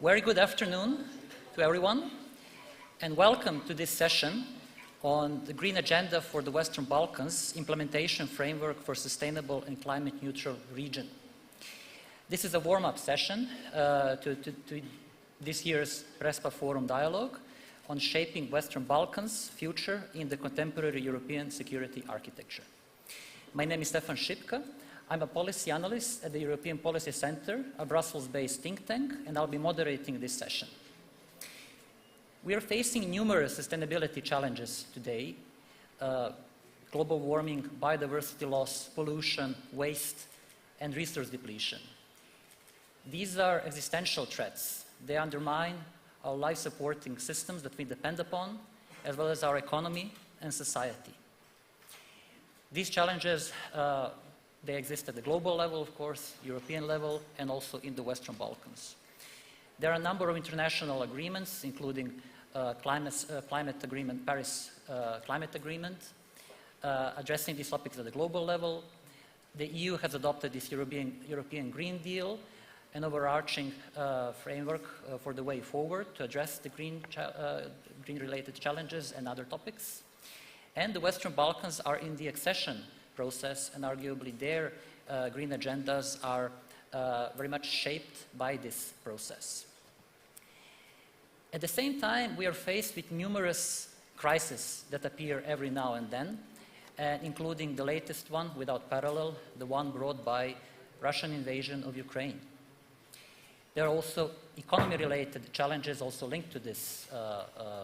Very good afternoon to everyone, and welcome to this session on the Green Agenda for the Western Balkans Implementation Framework for Sustainable and Climate Neutral Region. This is a warm-up session to this year's PRESPA Forum Dialogue on shaping Western Balkans' future in the contemporary European security architecture. My name is Stefan Šipka. I'm a policy analyst at the European Policy Center, a Brussels-based think tank, and I'll be moderating this session. We are facing numerous sustainability challenges today: global warming, biodiversity loss, pollution, waste, and resource depletion. These are existential threats. They undermine our life-supporting systems that we depend upon, as well as our economy and society. These challenges they exist at the global level, of course, European level, and also in the Western Balkans. There are a number of international agreements, including climate agreement, Paris Climate Agreement, addressing these topics at the global level. The EU has adopted this European Green Deal, an overarching framework for the way forward to address the green-related challenges and other topics. And the Western Balkans are in the accession process, and arguably their green agendas are very much shaped by this process. At the same time, we are faced with numerous crises that appear every now and then, including the latest one without parallel, the one brought by Russian invasion of Ukraine. There are also economy-related challenges also linked to this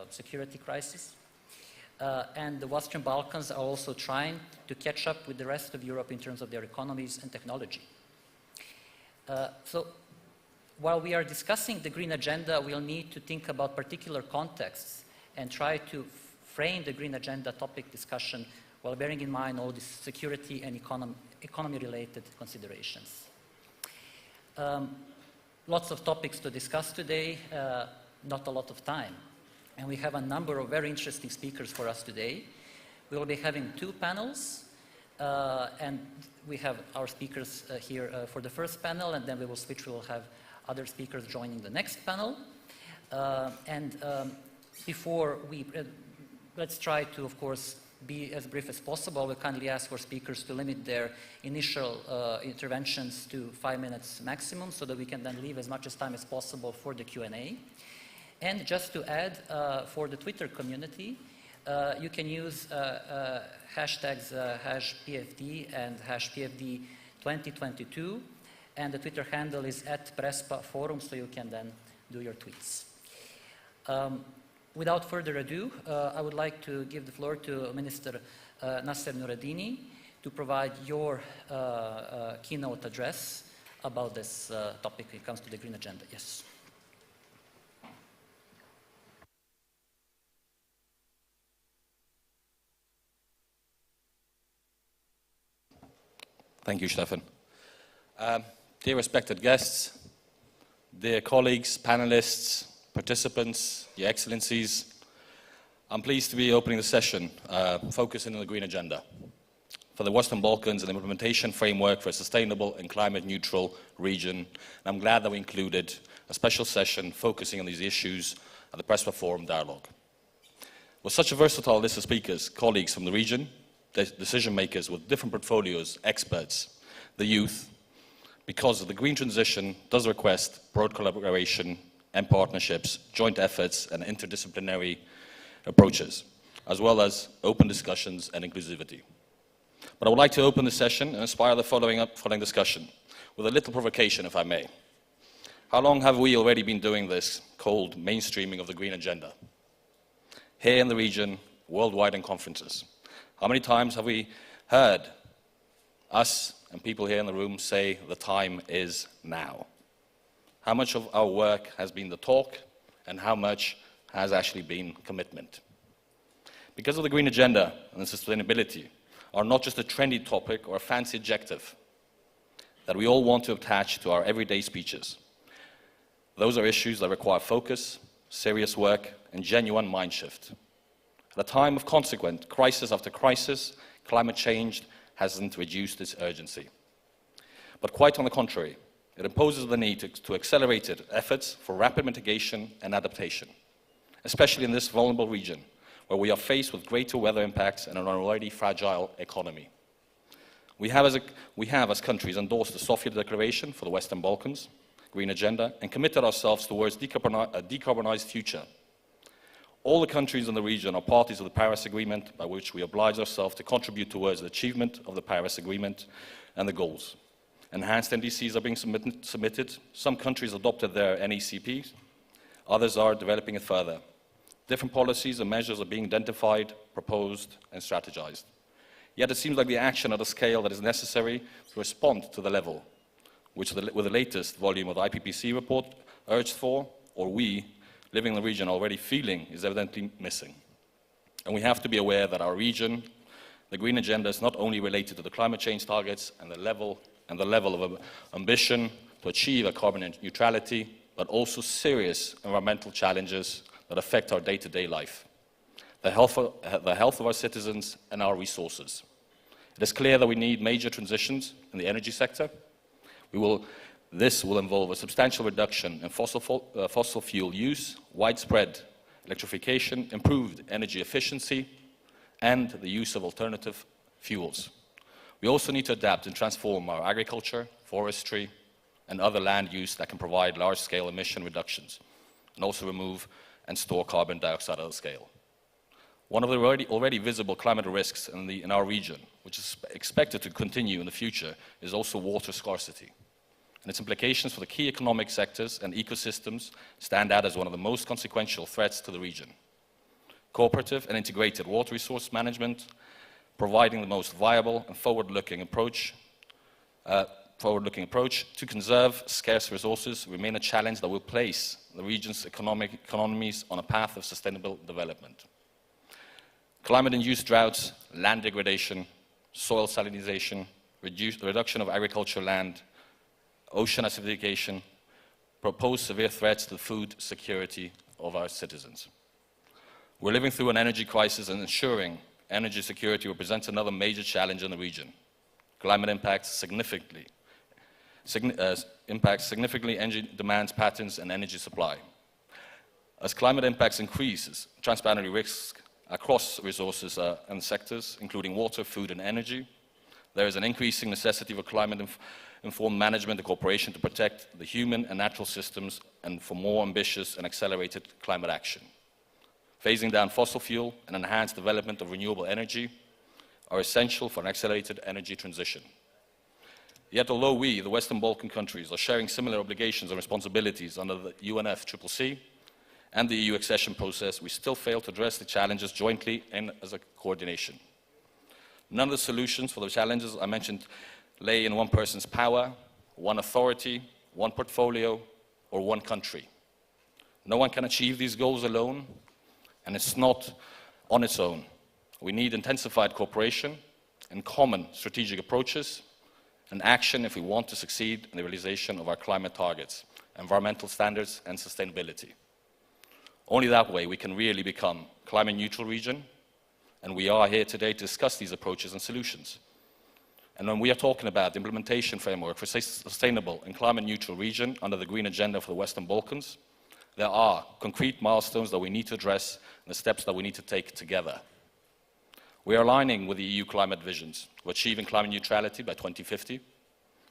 security crisis. And the Western Balkans are also trying to catch up with the rest of Europe in terms of their economies and technology. So while we are discussing the green agenda, we'll need to think about particular contexts and try to frame the green agenda topic discussion while bearing in mind all these security and economy-related considerations. Lots of topics to discuss today, not a lot of time. And we have a number of very interesting speakers for us today. We will be having two panels, and we have our speakers here for the first panel, and then we will switch. We will have other speakers joining the next panel. Before we, let's try to, of course, be as brief as possible. We kindly ask for speakers to limit their initial interventions to 5 minutes maximum, so that we can then leave as much time as possible for the Q&A. And just to add, for the Twitter community, you can use hashtags #PFD and #PFD2022, and the Twitter handle is @PRESPA Forum, so you can then do your tweets. Without further ado, I would like to give the floor to Minister Nasser Noureddini to provide your keynote address about this topic when it comes to the Green Agenda. Yes. Thank you, Stefan. Dear respected guests, dear colleagues, panelists, participants, Your Excellencies, I'm pleased to be opening the session focusing on the Green Agenda for the Western Balkans and the implementation framework for a sustainable and climate-neutral region. And I'm glad that we included a special session focusing on these issues at the PRESPA Forum Dialogue. With such a versatile list of speakers, colleagues from the region, decision makers with different portfolios, experts, the youth, because the green transition does request broad collaboration and partnerships, joint efforts and interdisciplinary approaches, as well as open discussions and inclusivity. But I would like to open the session and inspire the following discussion with a little provocation, if I may. How long have we already been doing this cold mainstreaming of the green agenda? Here in the region, worldwide in conferences. How many times have we heard us and people here in the room say the time is now? How much of our work has been the talk and how much has actually been commitment? Because of the green agenda and the sustainability are not just a trendy topic or a fancy adjective that we all want to attach to our everyday speeches. Those are issues that require focus, serious work, and genuine mind shift. At a time of consequent crisis after crisis, climate change hasn't reduced its urgency. But quite on the contrary, It imposes the need to accelerated efforts for rapid mitigation and adaptation, especially in this vulnerable region, where we are faced with greater weather impacts and an already fragile economy. We have as countries endorsed the Sofia Declaration for the Western Balkans, Green Agenda, and committed ourselves towards a decarbonized future. All the countries in the region are parties of the Paris Agreement, by which we oblige ourselves to contribute towards the achievement of the Paris Agreement and the goals. Enhanced NDCs are being submitted. Some countries adopted their NECPs, others are developing it further. Different policies and measures are being identified, proposed, and strategized. Yet it seems like the action at a scale that is necessary to respond to the level which with the latest volume of the IPCC report urged for, or we, living in the region, already feeling is evidently missing. And we have to be aware that our region, the Green Agenda, is not only related to the climate change targets and the level of ambition to achieve a carbon neutrality, but also serious environmental challenges that affect our day-to-day life, the health of our citizens and our resources. It is clear that we need major transitions in the energy sector. This will involve a substantial reduction in fossil fuel use, widespread electrification, improved energy efficiency, and the use of alternative fuels. We also need to adapt and transform our agriculture, forestry, and other land use that can provide large-scale emission reductions, and also remove and store carbon dioxide at a scale. One of the already visible climate risks in our region, which is expected to continue in the future, is also water scarcity. And its implications for the key economic sectors and ecosystems stand out as one of the most consequential threats to the region. Cooperative and integrated water resource management, providing the most viable and forward-looking approach to conserve scarce resources, remain a challenge that will place the region's economies on a path of sustainable development. Climate-induced droughts, land degradation, soil salinization, reduction of agricultural land, ocean acidification pose severe threats to the food security of our citizens. We're living through an energy crisis, and ensuring energy security represents another major challenge in the region. Climate impacts significantly energy demands patterns and energy supply. As climate impacts increases, transboundary risk across resources and sectors, including water, food, and energy, there is an increasing necessity for climate-informed management and cooperation to protect the human and natural systems, and for more ambitious and accelerated climate action. Phasing down fossil fuel and enhanced development of renewable energy are essential for an accelerated energy transition. Yet although we, the Western Balkan countries, are sharing similar obligations and responsibilities under the UNFCCC and the EU accession process, we still fail to address the challenges jointly and as a coordination. None of the solutions for the challenges I mentioned lay in one person's power, one authority, one portfolio, or one country. No one can achieve these goals alone, and it's not on its own. We need intensified cooperation and common strategic approaches and action if we want to succeed in the realization of our climate targets, environmental standards, and sustainability. Only that way we can really become a climate-neutral region, and we are here today to discuss these approaches and solutions. And when we are talking about the implementation framework for a sustainable and climate-neutral region under the Green Agenda for the Western Balkans, there are concrete milestones that we need to address and the steps that we need to take together. We are aligning with the EU climate visions of achieving climate neutrality by 2050,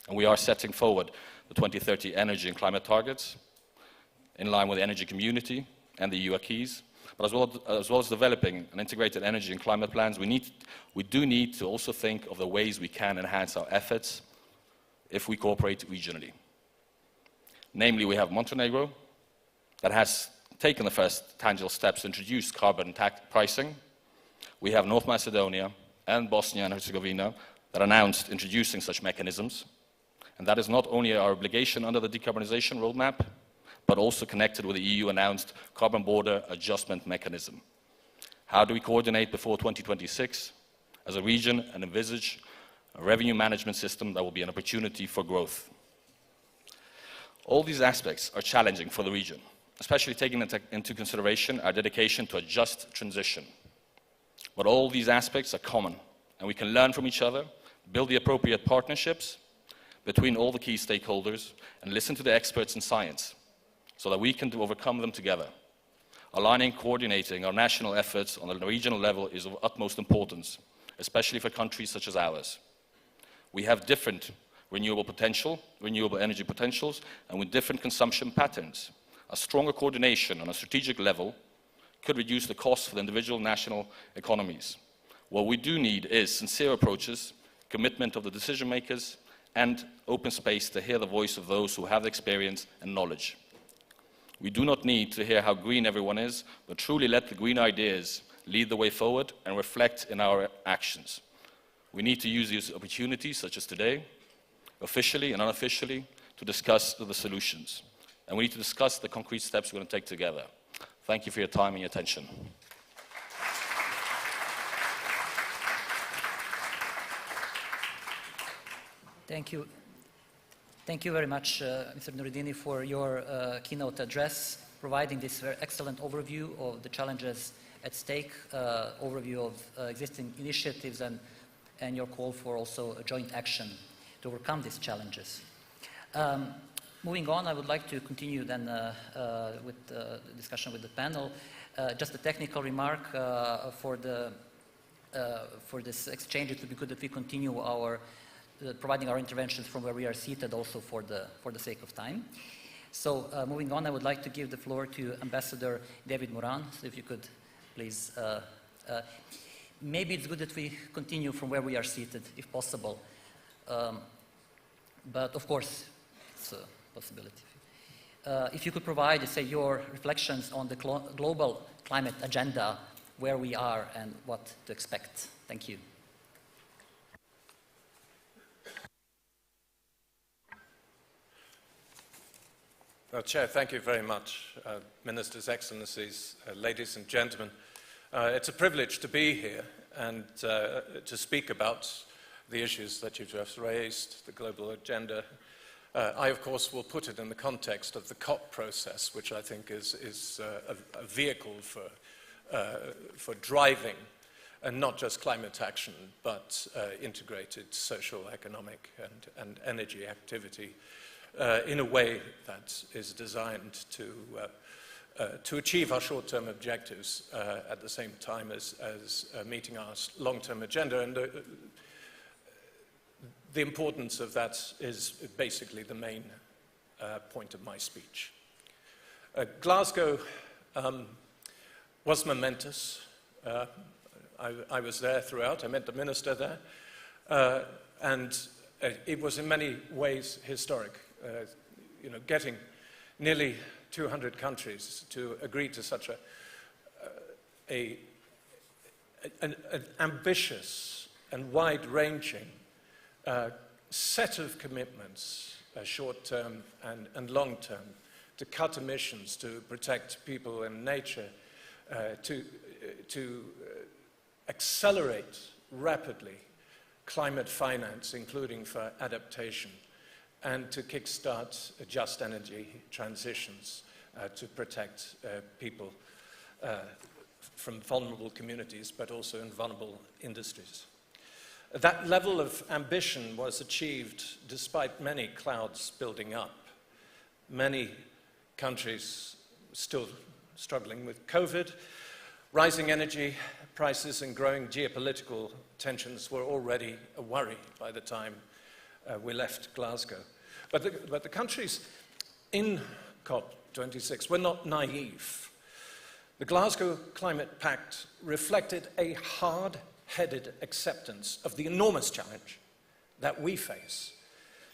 and we are setting forward the 2030 energy and climate targets in line with the energy community and the EU acquis. But as well as developing an integrated energy and climate plans, we do need to also think of the ways we can enhance our efforts if we cooperate regionally. Namely, we have Montenegro, that has taken the first tangible steps to introduce carbon tax pricing. We have North Macedonia and Bosnia and Herzegovina that announced introducing such mechanisms. And that is not only our obligation under the decarbonization roadmap, but also connected with the EU-announced carbon border adjustment mechanism. How do we coordinate before 2026 as a region and envisage a revenue management system that will be an opportunity for growth? All these aspects are challenging for the region, especially taking into consideration our dedication to a just transition. But all these aspects are common, and we can learn from each other, build the appropriate partnerships, between all the key stakeholders and listen to the experts in science so that we can overcome them together. Aligning, coordinating our national efforts on a regional level is of utmost importance, especially for countries such as ours. We have different renewable energy potentials, and with different consumption patterns. A stronger coordination on a strategic level could reduce the costs for the individual national economies. What we do need is sincere approaches, commitment of the decision makers, and open space to hear the voice of those who have experience and knowledge. We do not need to hear how green everyone is, but truly let the green ideas lead the way forward and reflect in our actions. We need to use these opportunities, such as today, officially and unofficially, to discuss the solutions. And we need to discuss the concrete steps we're going to take together. Thank you for your time and your attention. Thank you. Thank you very much, Mr. Noureddini, for your keynote address, providing this very excellent overview of the challenges at stake, overview of existing initiatives, and your call for also a joint action to overcome these challenges. Moving on, I would like to continue then with the discussion with the panel. Just a technical remark for this exchange. It would be good if we continue providing our interventions from where we are seated, also for the sake of time. So moving on, I would like to give the floor to Ambassador David Moran. So if you could please, maybe it's good that we continue from where we are seated, if possible. But of course, it's a possibility. If you could provide, say, your reflections on the global climate agenda, where we are and what to expect. Thank you. Well, Chair, thank you very much. Ministers, Excellencies, ladies and gentlemen. It's a privilege to be here and to speak about the issues that you've just raised, the global agenda. I, of course, will put it in the context of the COP process, which I think is a vehicle for driving, and not just climate action, but integrated social, economic, and energy activity in a way that is designed to achieve our short-term objectives at the same time as meeting our long-term agenda. And the importance of that is basically the main point of my speech. Glasgow was momentous. I was there throughout. I met the minister there. And it was in many ways historic. Getting nearly 200 countries to agree to such an ambitious and wide-ranging set of commitments, short-term and long-term, to cut emissions, to protect people and nature, to accelerate rapidly climate finance, including for adaptation, and to kickstart just energy transitions to protect people from vulnerable communities, but also in vulnerable industries. That level of ambition was achieved despite many clouds building up. Many countries still struggling with COVID. Rising energy prices and growing geopolitical tensions were already a worry by the time we left Glasgow. But the countries in COP26 were not naive. The Glasgow Climate Pact reflected a hard-headed acceptance of the enormous challenge that we face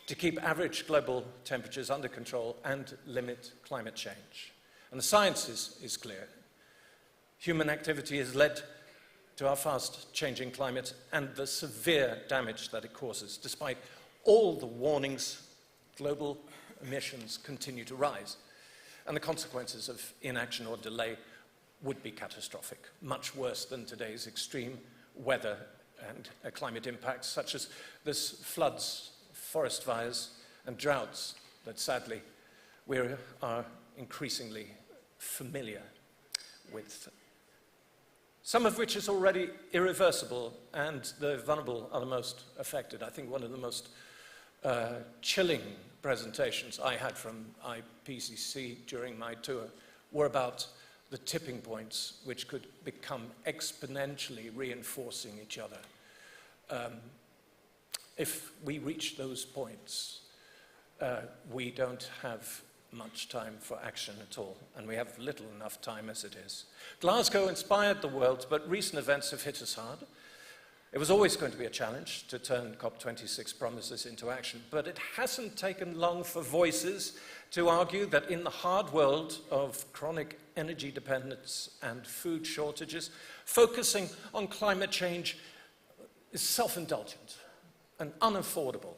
to keep average global temperatures under control and limit climate change. And the science is clear. Human activity has led to our fast-changing climate and the severe damage that it causes. Despite all the warnings, global emissions continue to rise. And the consequences of inaction or delay would be catastrophic, much worse than today's extreme weather and climate impacts, such as this floods, forest fires, and droughts that sadly we are increasingly familiar with. Some of which is already irreversible, and the vulnerable are the most affected. I think one of the most chilling presentations I had from IPCC during my tour were about the tipping points which could become exponentially reinforcing each other. If we reach those points, we don't have much time for action at all, and we have little enough time as it is. Glasgow inspired the world, but recent events have hit us hard. It was always going to be a challenge to turn COP26 promises into action, but it hasn't taken long for voices to argue that in the hard world of chronic energy dependence and food shortages, focusing on climate change is self-indulgent and unaffordable.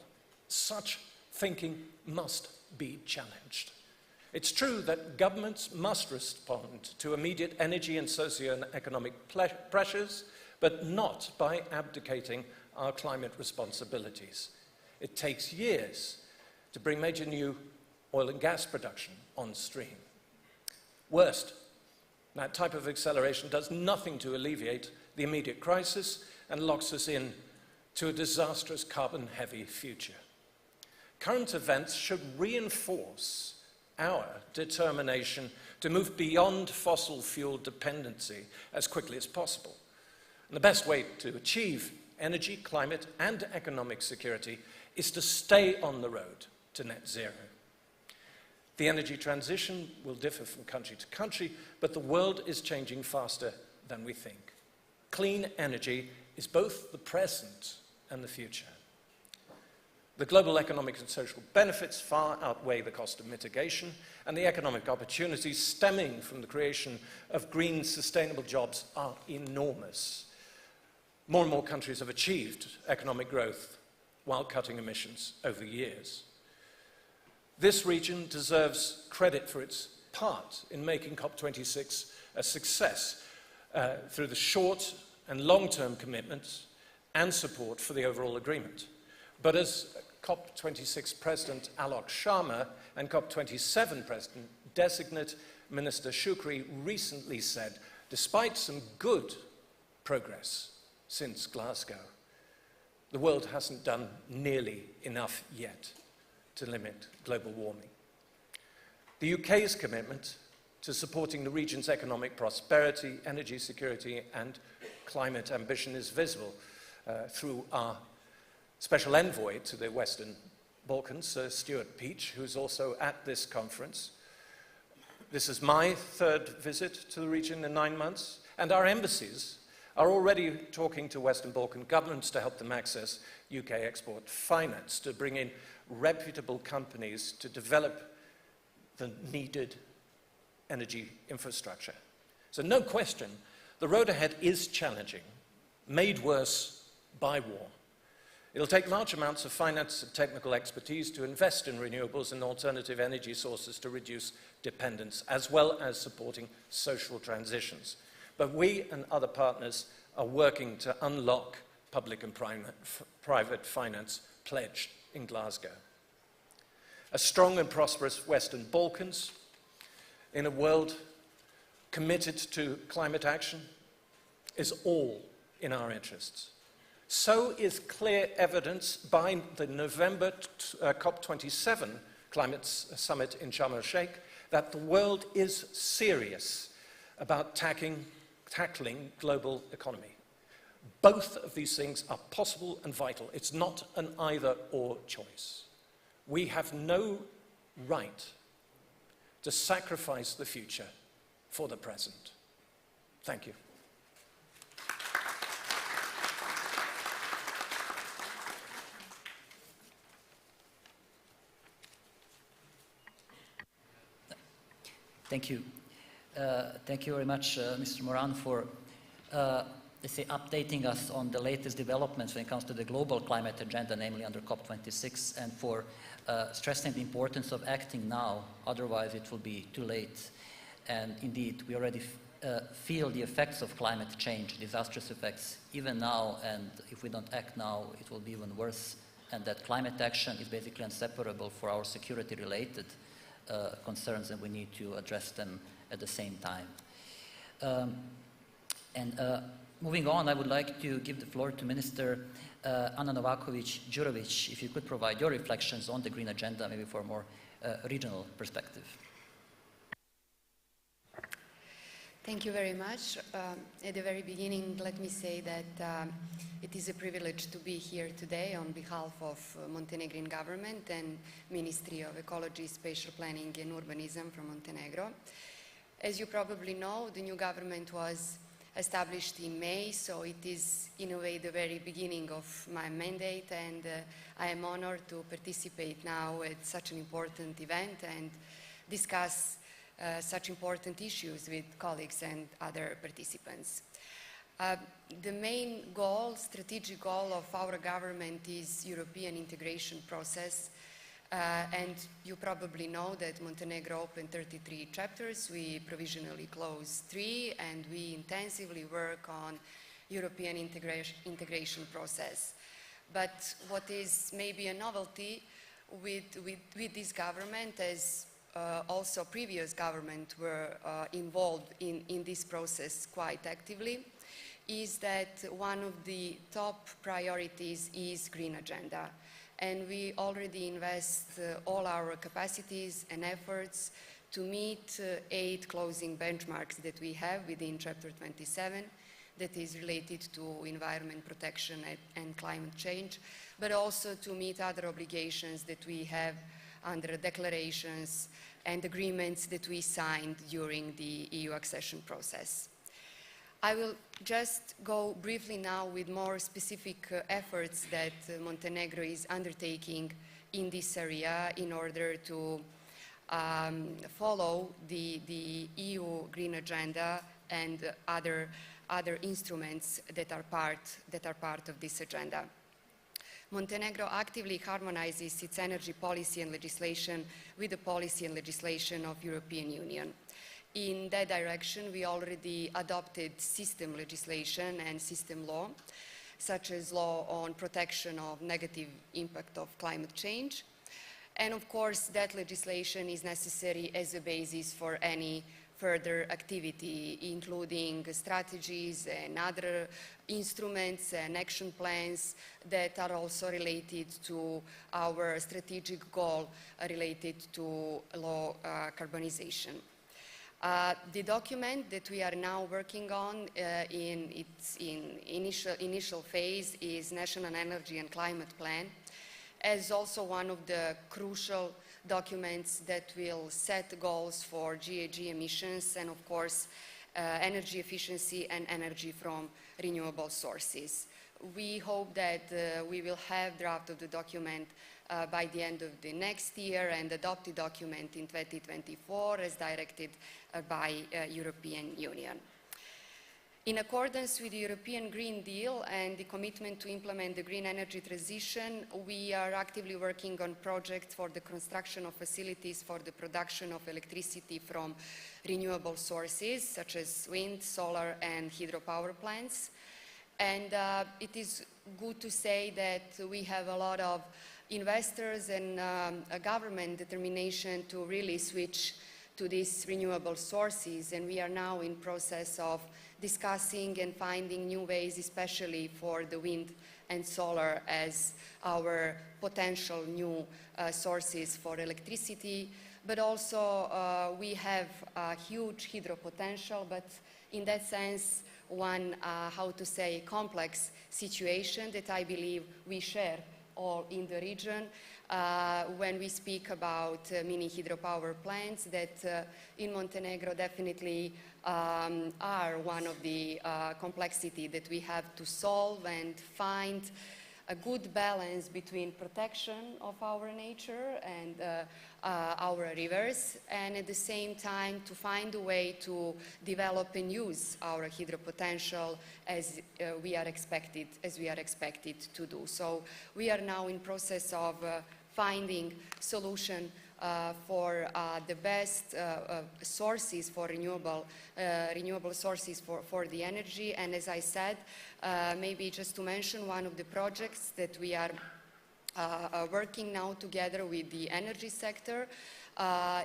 Such thinking must be challenged. It's true that governments must respond to immediate energy and socio-economic pressures, but not by abdicating our climate responsibilities. It takes years to bring major new oil and gas production on stream. Worst, that type of acceleration does nothing to alleviate the immediate crisis and locks us in to a disastrous carbon-heavy future. Current events should reinforce our determination to move beyond fossil fuel dependency as quickly as possible. And the best way to achieve energy, climate, and economic security is to stay on the road to net zero. The energy transition will differ from country to country, but the world is changing faster than we think. Clean energy is both the present and the future. The global economic and social benefits far outweigh the cost of mitigation, and the economic opportunities stemming from the creation of green, sustainable jobs are enormous. More and more countries have achieved economic growth while cutting emissions over years. This region deserves credit for its part in making COP26 a success through the short and long-term commitments and support for the overall agreement. But as COP26 President Alok Sharma and COP27 President Designate Minister Shukri recently said, despite some good progress since Glasgow, the world hasn't done nearly enough yet to limit global warming. The UK's commitment to supporting the region's economic prosperity, energy security, and climate ambition is visible through our Special Envoy to the Western Balkans, Sir Stuart Peach, who's also at this conference. This is my third visit to the region in 9 months, and our embassies are already talking to Western Balkan governments to help them access UK export finance, to bring in reputable companies to develop the needed energy infrastructure. So no question, the road ahead is challenging, made worse by war. It'll take large amounts of finance and technical expertise to invest in renewables and alternative energy sources to reduce dependence, as well as supporting social transitions. But we and other partners are working to unlock public and private finance pledged in Glasgow. A strong and prosperous Western Balkans in a world committed to climate action is all in our interests. So is clear evidence by the November COP27 climate summit in Sharm el-Sheikh that the world is serious about tackling global economy. Both of these things are possible and vital. It's not an either-or choice. We have no right to sacrifice the future for the present. Thank you. Thank you. Thank you very much, Mr. Moran, for let's say, updating us on the latest developments when it comes to the global climate agenda, namely under COP26, and for stressing the importance of acting now, otherwise it will be too late. And indeed, we already feel the effects of climate change, disastrous effects, even now, and if we don't act now, it will be even worse, and that climate action is basically inseparable for our security-related concerns, and we need to address them at the same time. Moving on, I would like to give the floor to Minister Anna Novakovic-Đurović, if you could provide your reflections on the Green Agenda, maybe for a more regional perspective. Thank you very much. At the very beginning, let me say that it is a privilege to be here today on behalf of Montenegrin government and Ministry of Ecology, Spatial Planning and Urbanism from Montenegro. As you probably know, the new government was established in May, so it is in a way the very beginning of my mandate, and I am honored to participate now at such an important event and discuss such important issues with colleagues and other participants. The main goal, strategic goal of our government is European integration process. And you probably know that Montenegro opened 33 chapters, we provisionally closed 3, and we intensively work on European integration process. But what is maybe a novelty with this government, as also previous governments were involved in this process quite actively, is that one of the top priorities is Green Agenda. And we already invest all our capacities and efforts to meet 8 closing benchmarks that we have within Chapter 27 that is related to environment protection and climate change, but also to meet other obligations that we have under declarations and agreements that we signed during the EU accession process. I will just go briefly now with more specific efforts that Montenegro is undertaking in this area in order to follow the EU Green Agenda and other instruments that are part of this agenda. Montenegro actively harmonizes its energy policy and legislation with the policy and legislation of European Union. In that direction, we already adopted system legislation and system law, such as law on protection of negative impact of climate change. And of course, that legislation is necessary as a basis for any further activity, including strategies and other instruments and action plans that are also related to our strategic goal related to low carbonization. The document that we are now working on in its initial phase is National Energy and Climate Plan, as also one of the crucial documents that will set goals for GHG emissions and, of course, energy efficiency and energy from renewable sources. We hope that we will have draft of the document by the end of the next year and adopt the document in 2024 as directed by European Union. In accordance with the European Green Deal and the commitment to implement the green energy transition, we are actively working on projects for the construction of facilities for the production of electricity from renewable sources, such as wind, solar, and hydropower plants. And it is good to say that we have a lot of investors and a government determination to really switch to these renewable sources, and we are now in process of discussing and finding new ways, especially for the wind and solar as our potential new sources for electricity. But also we have a huge hydro potential, but in that sense one, complex situation that I believe we share all in the region when we speak about mini hydropower plants that in Montenegro definitely are one of the complexity that we have to solve and find a good balance between protection of our nature and our rivers, and at the same time to find a way to develop and use our hydro potential as we are expected to do. So we are now in process of finding solution for the best sources for renewable sources for the energy. And as I said, maybe just to mention one of the projects that we are working now together with the energy sector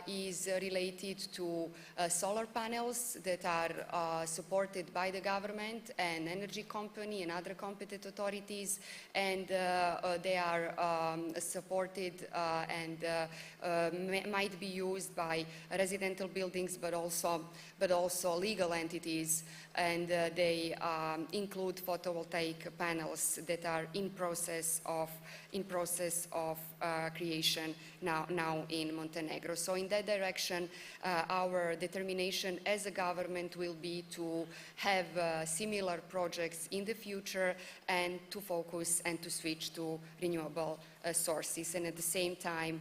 is related to solar panels that are supported by the government and energy company and other competent authorities, and they are supported and might be used by residential buildings, but also legal entities, and they include photovoltaic panels that are in process of creation now in Montenegro. So in that direction, our determination as a government will be to have similar projects in the future and to focus and to switch to renewable sources, and at the same time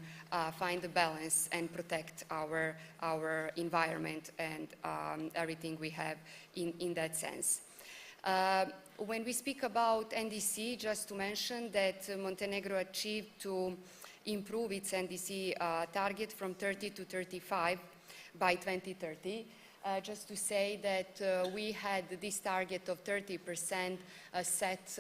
find a balance and protect our environment and everything we have in that sense. When we speak about NDC, just to mention that Montenegro achieved to improve its NDC target from 30 to 35 by 2030. Just to say that we had this target of 30% set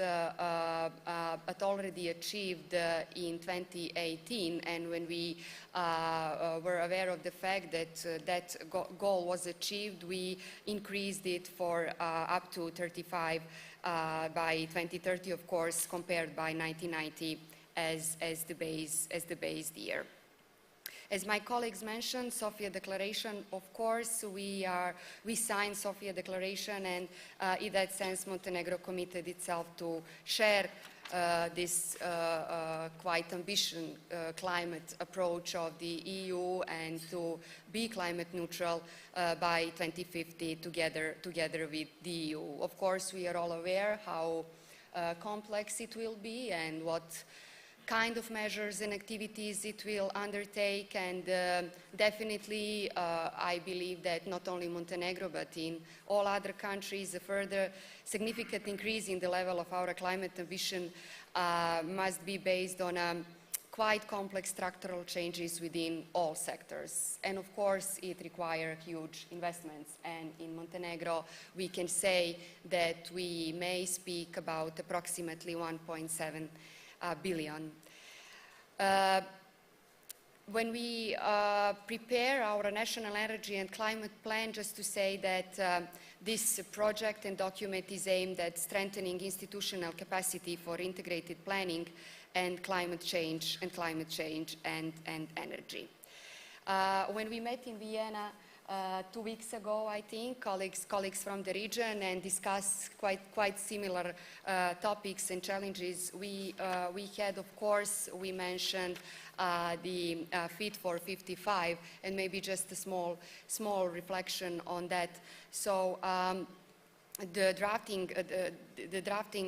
but already achieved in 2018, and when we were aware of the fact that that goal was achieved, we increased it for up to 35 by 2030, of course, compared by 1990 as the base year. As my colleagues mentioned, Sofia Declaration, of course, we signed Sofia Declaration, and in that sense, Montenegro committed itself to share this quite ambitious climate approach of the EU and to be climate neutral by 2050 together with the EU. Of course, we are all aware how complex it will be and what kind of measures and activities it will undertake, and definitely I believe that not only Montenegro but in all other countries a further significant increase in the level of our climate ambition must be based on quite complex structural changes within all sectors, and of course it requires huge investments, and in Montenegro we can say that we may speak about approximately 1.7 billion. When we prepare our national energy and climate plan, just to say that this project and document is aimed at strengthening institutional capacity for integrated planning and climate change and energy. When we met in Vienna 2 weeks ago, I think, colleagues from the region, and discussed quite similar topics and challenges. We had, of course, we mentioned the Fit for 55, and maybe just a small reflection on that. So the drafting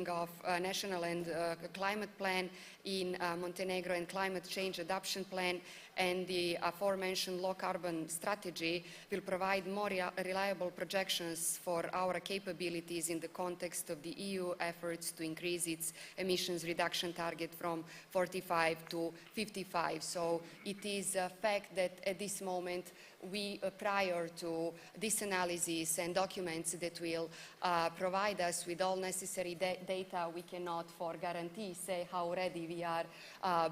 of national and climate plan in Montenegro and climate change adoption plan and the aforementioned low carbon strategy will provide more reliable projections for our capabilities in the context of the EU efforts to increase its emissions reduction target from 45 to 55. So it is a fact that at this moment we, prior to this analysis and documents that will provide us with all necessary data, we cannot for guarantee say how ready we are,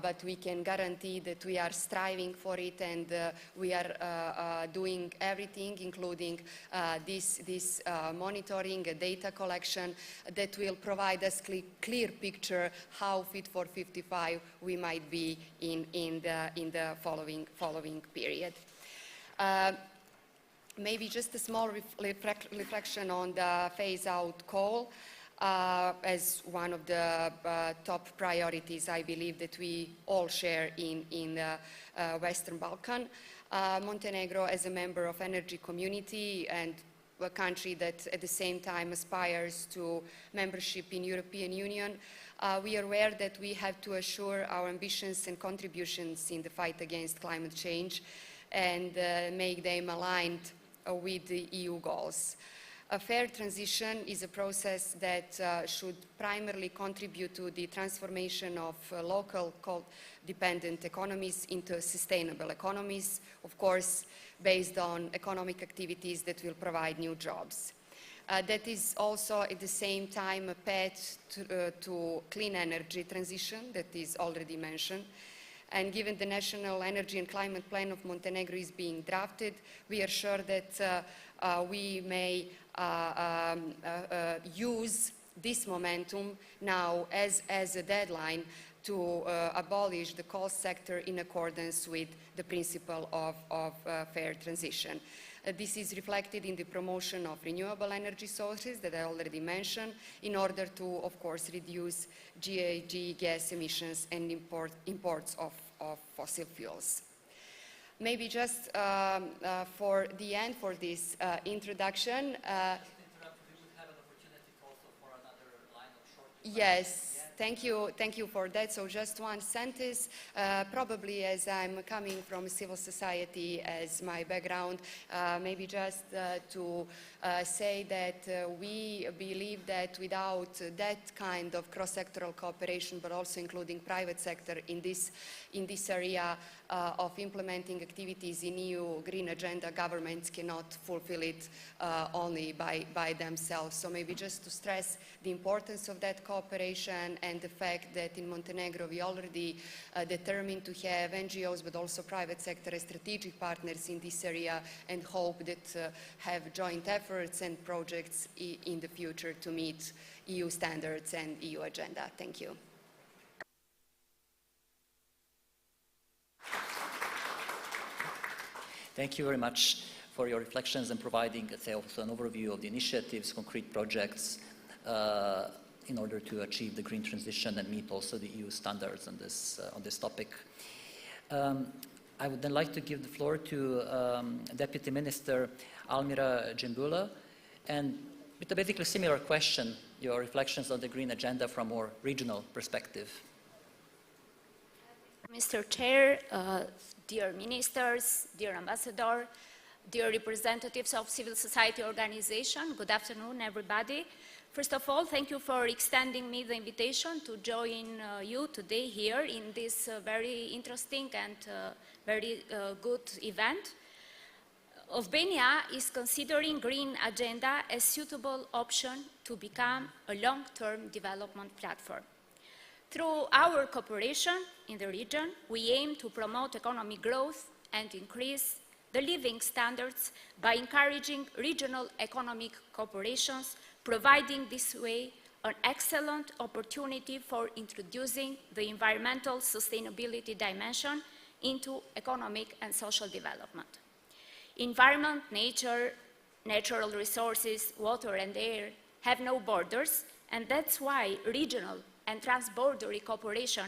but we can guarantee that we are striving for it, and we are doing everything, including this monitoring, data collection, that will provide us clear picture how Fit for 55 we might be in the following period. Maybe just a small reflection on the phase-out coal as one of the top priorities I believe that we all share in the Western Balkans. Montenegro, as a member of energy community and a country that at the same time aspires to membership in European Union, we are aware that we have to assure our ambitions and contributions in the fight against climate change and make them aligned with the EU goals. A fair transition is a process that should primarily contribute to the transformation of local coal-dependent economies into sustainable economies, of course, based on economic activities that will provide new jobs. That is also at the same time a path to clean energy transition that is already mentioned. And given the National Energy and Climate Plan of Montenegro is being drafted, we are sure that we may use this momentum now as a deadline to abolish the coal sector in accordance with the principle of fair transition. This is reflected in the promotion of renewable energy sources that I already mentioned, in order to, of course, reduce GHG gas emissions and imports of fossil fuels. Maybe just for the end, for this introduction. Yes, thank you for that. So just one sentence, probably as I'm coming from civil society as my background, maybe just to say that we believe that without that kind of cross-sectoral cooperation, but also including private sector in this area of implementing activities in EU Green Agenda, governments cannot fulfill it only by themselves. So maybe just to stress the importance of that cooperation and the fact that in Montenegro we already determined to have NGOs but also private sector as strategic partners in this area, and hope that have joint efforts and projects in the future to meet EU standards and EU agenda. Thank you. Thank you very much for your reflections and providing also an overview of the initiatives, concrete projects in order to achieve the green transition and meet also the EU standards on this topic. I would then like to give the floor to Deputy Minister Almira Cembula, and with a basically similar question, your reflections on the green agenda from a more regional perspective. Mr. Chair, dear ministers, dear ambassador, dear representatives of civil society organization, good afternoon, everybody. First of all, thank you for extending me the invitation to join you today here in this very interesting and very good event. Albania is considering green agenda as suitable option to become a long-term development platform. Through our cooperation in the region, we aim to promote economic growth and increase the living standards by encouraging regional economic cooperations, providing this way an excellent opportunity for introducing the environmental sustainability dimension into economic and social development. Environment, nature, natural resources, water and air have no borders, and that's why regional and transborder cooperation,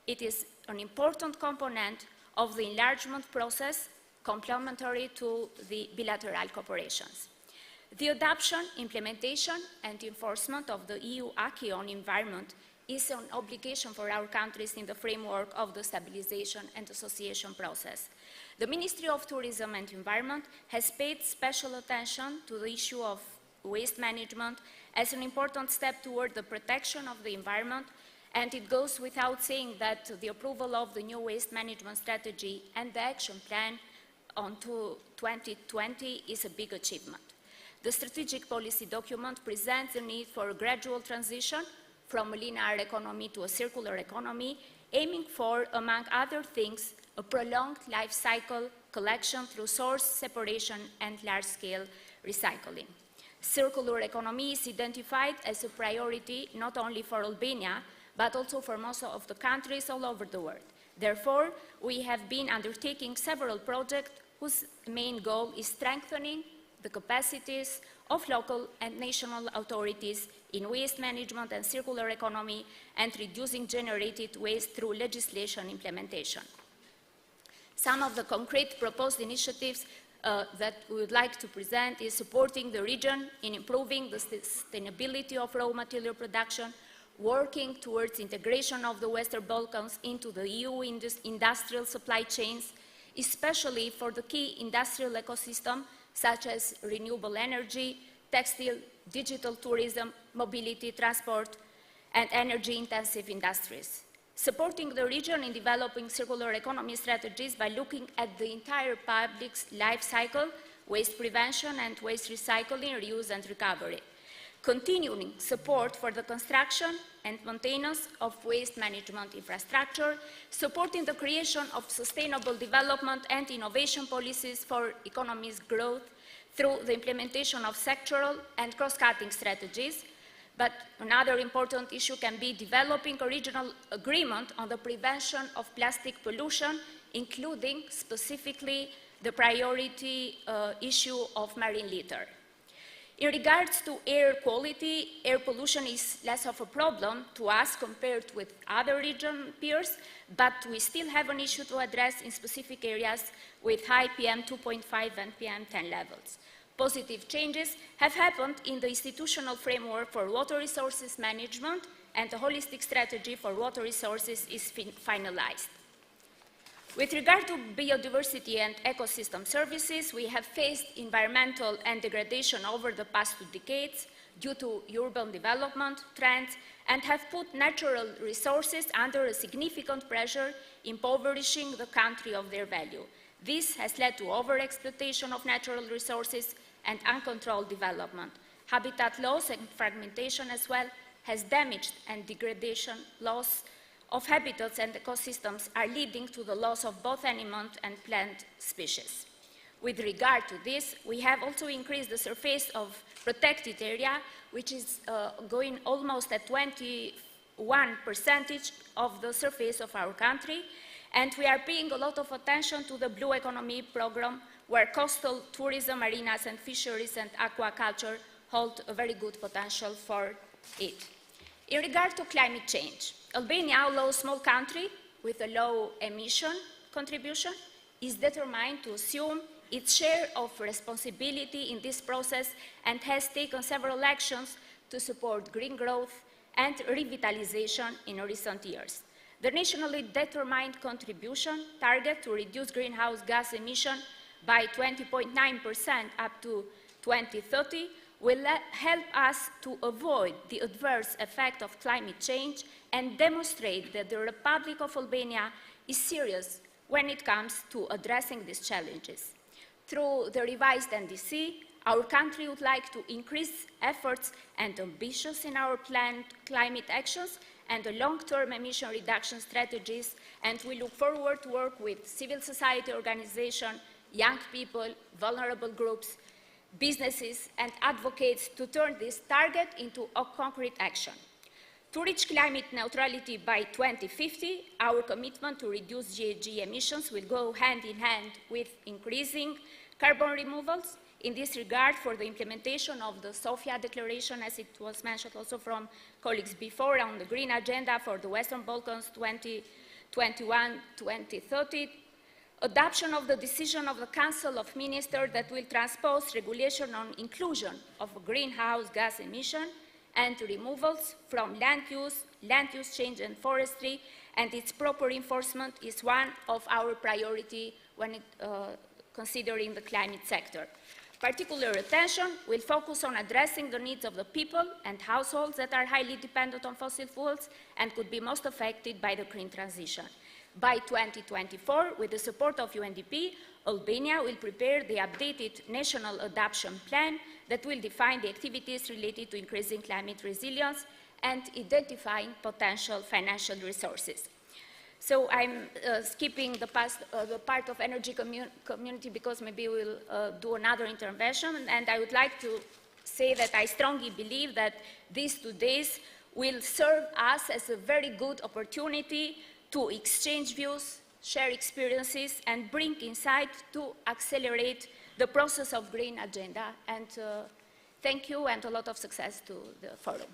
it is an important component of the enlargement process, complementary to the bilateral cooperations. The adoption, implementation and enforcement of the EU acquis on environment is an obligation for our countries in the framework of the stabilization and association process. The Ministry of Tourism and Environment has paid special attention to the issue of waste management as an important step toward the protection of the environment, and it goes without saying that the approval of the new waste management strategy and the action plan on 2020 is a big achievement. The strategic policy document presents the need for a gradual transition from a linear economy to a circular economy, aiming for, among other things, a prolonged life cycle collection through source separation and large-scale recycling. Circular economy is identified as a priority not only for Albania, but also for most of the countries all over the world. Therefore, we have been undertaking several projects whose main goal is strengthening the capacities of local and national authorities in waste management and circular economy, and reducing generated waste through legislation implementation. Some of the concrete proposed initiatives that we would like to present is supporting the region in improving the sustainability of raw material production, working towards integration of the Western Balkans into the EU industrial supply chains, especially for the key industrial ecosystem such as renewable energy, textile, digital tourism, mobility, transport, and energy-intensive industries. Supporting the region in developing circular economy strategies by looking at the entire public's life cycle, waste prevention and waste recycling, reuse and recovery. continuing support for the construction and maintenance of waste management infrastructure, supporting the creation of sustainable development and innovation policies for economy's growth through the implementation of sectoral and cross-cutting strategies. But another important issue can be developing a regional agreement on the prevention of plastic pollution, including specifically the priority issue of marine litter. In regards to air quality, air pollution is less of a problem to us compared with other region peers, but we still have an issue to address in specific areas with high PM 2.5 and PM 10 levels. Positive changes have happened in the institutional framework for water resources management, and a holistic strategy for water resources is finalized. With regard to biodiversity and ecosystem services, we have faced environmental and degradation over the past 2 decades due to urban development trends and have put natural resources under a significant pressure, impoverishing the country of their value. This has led to overexploitation of natural resources and uncontrolled development. Habitat loss and fragmentation as well has damaged, and degradation, loss of habitats and ecosystems are leading to the loss of both animal and plant species. With regard to this, we have also increased the surface of protected area, which is going almost at 21% of the surface of our country, and we are paying a lot of attention to the Blue Economy program, where coastal tourism, marinas and fisheries and aquaculture hold a very good potential for it. In regard to climate change, Albania, although a small country with a low emission contribution, is determined to assume its share of responsibility in this process and has taken several actions to support green growth and revitalization in recent years. The nationally determined contribution target to reduce greenhouse gas emission by 20.9% up to 2030 will help us to avoid the adverse effect of climate change and demonstrate that the Republic of Albania is serious when it comes to addressing these challenges. Through the revised NDC, our country would like to increase efforts and ambitions in our planned climate actions and the long-term emission reduction strategies, and we look forward to work with civil society organizations, young people, vulnerable groups, businesses and advocates to turn this target into a concrete action. To reach climate neutrality by 2050, our commitment to reduce GHG emissions will go hand in hand with increasing carbon removals. In this regard, for the implementation of the Sofia Declaration, as it was mentioned also from colleagues before, on the Green Agenda for the Western Balkans 2021-2030, adoption of the decision of the Council of Ministers that will transpose regulation on inclusion of greenhouse gas emission and removals from land use change and forestry, and its proper enforcement is one of our priority when considering the climate sector. Particular attention will focus on addressing the needs of the people and households that are highly dependent on fossil fuels and could be most affected by the green transition. By 2024, with the support of UNDP, Albania will prepare the updated National Adaptation Plan that will define the activities related to increasing climate resilience and identifying potential financial resources. So I'm skipping the part of energy community because maybe we'll do another intervention, and I would like to say that I strongly believe that these 2 days will serve us as a very good opportunity to exchange views, share experiences, and bring insight to accelerate the process of Green Agenda. And thank you, and a lot of success to the forum.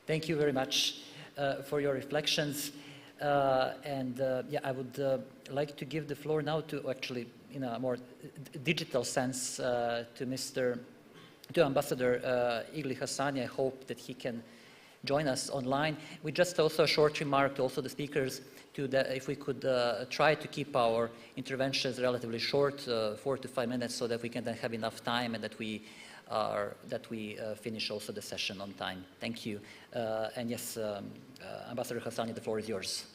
Thank you very much for your reflections. Yeah, I would like to give the floor now to, actually, in a more digital sense, to Ambassador Igli Hassani. I hope that he can join us online. We just also a short remark to also the speakers if we could try to keep our interventions relatively short, 4 to 5 minutes, so that we can then have enough time and that we finish also the session on time. Thank you. And yes, Ambassador Hassani, the floor is yours.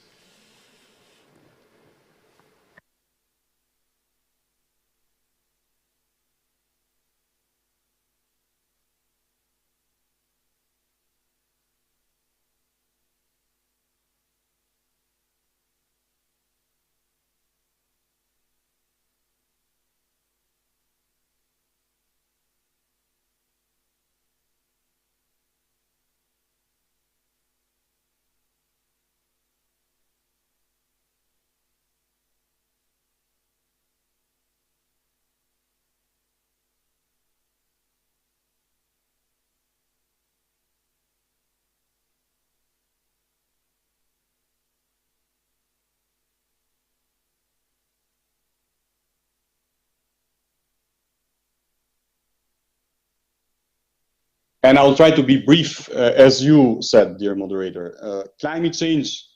And I'll try to be brief, as you said, dear moderator. Climate change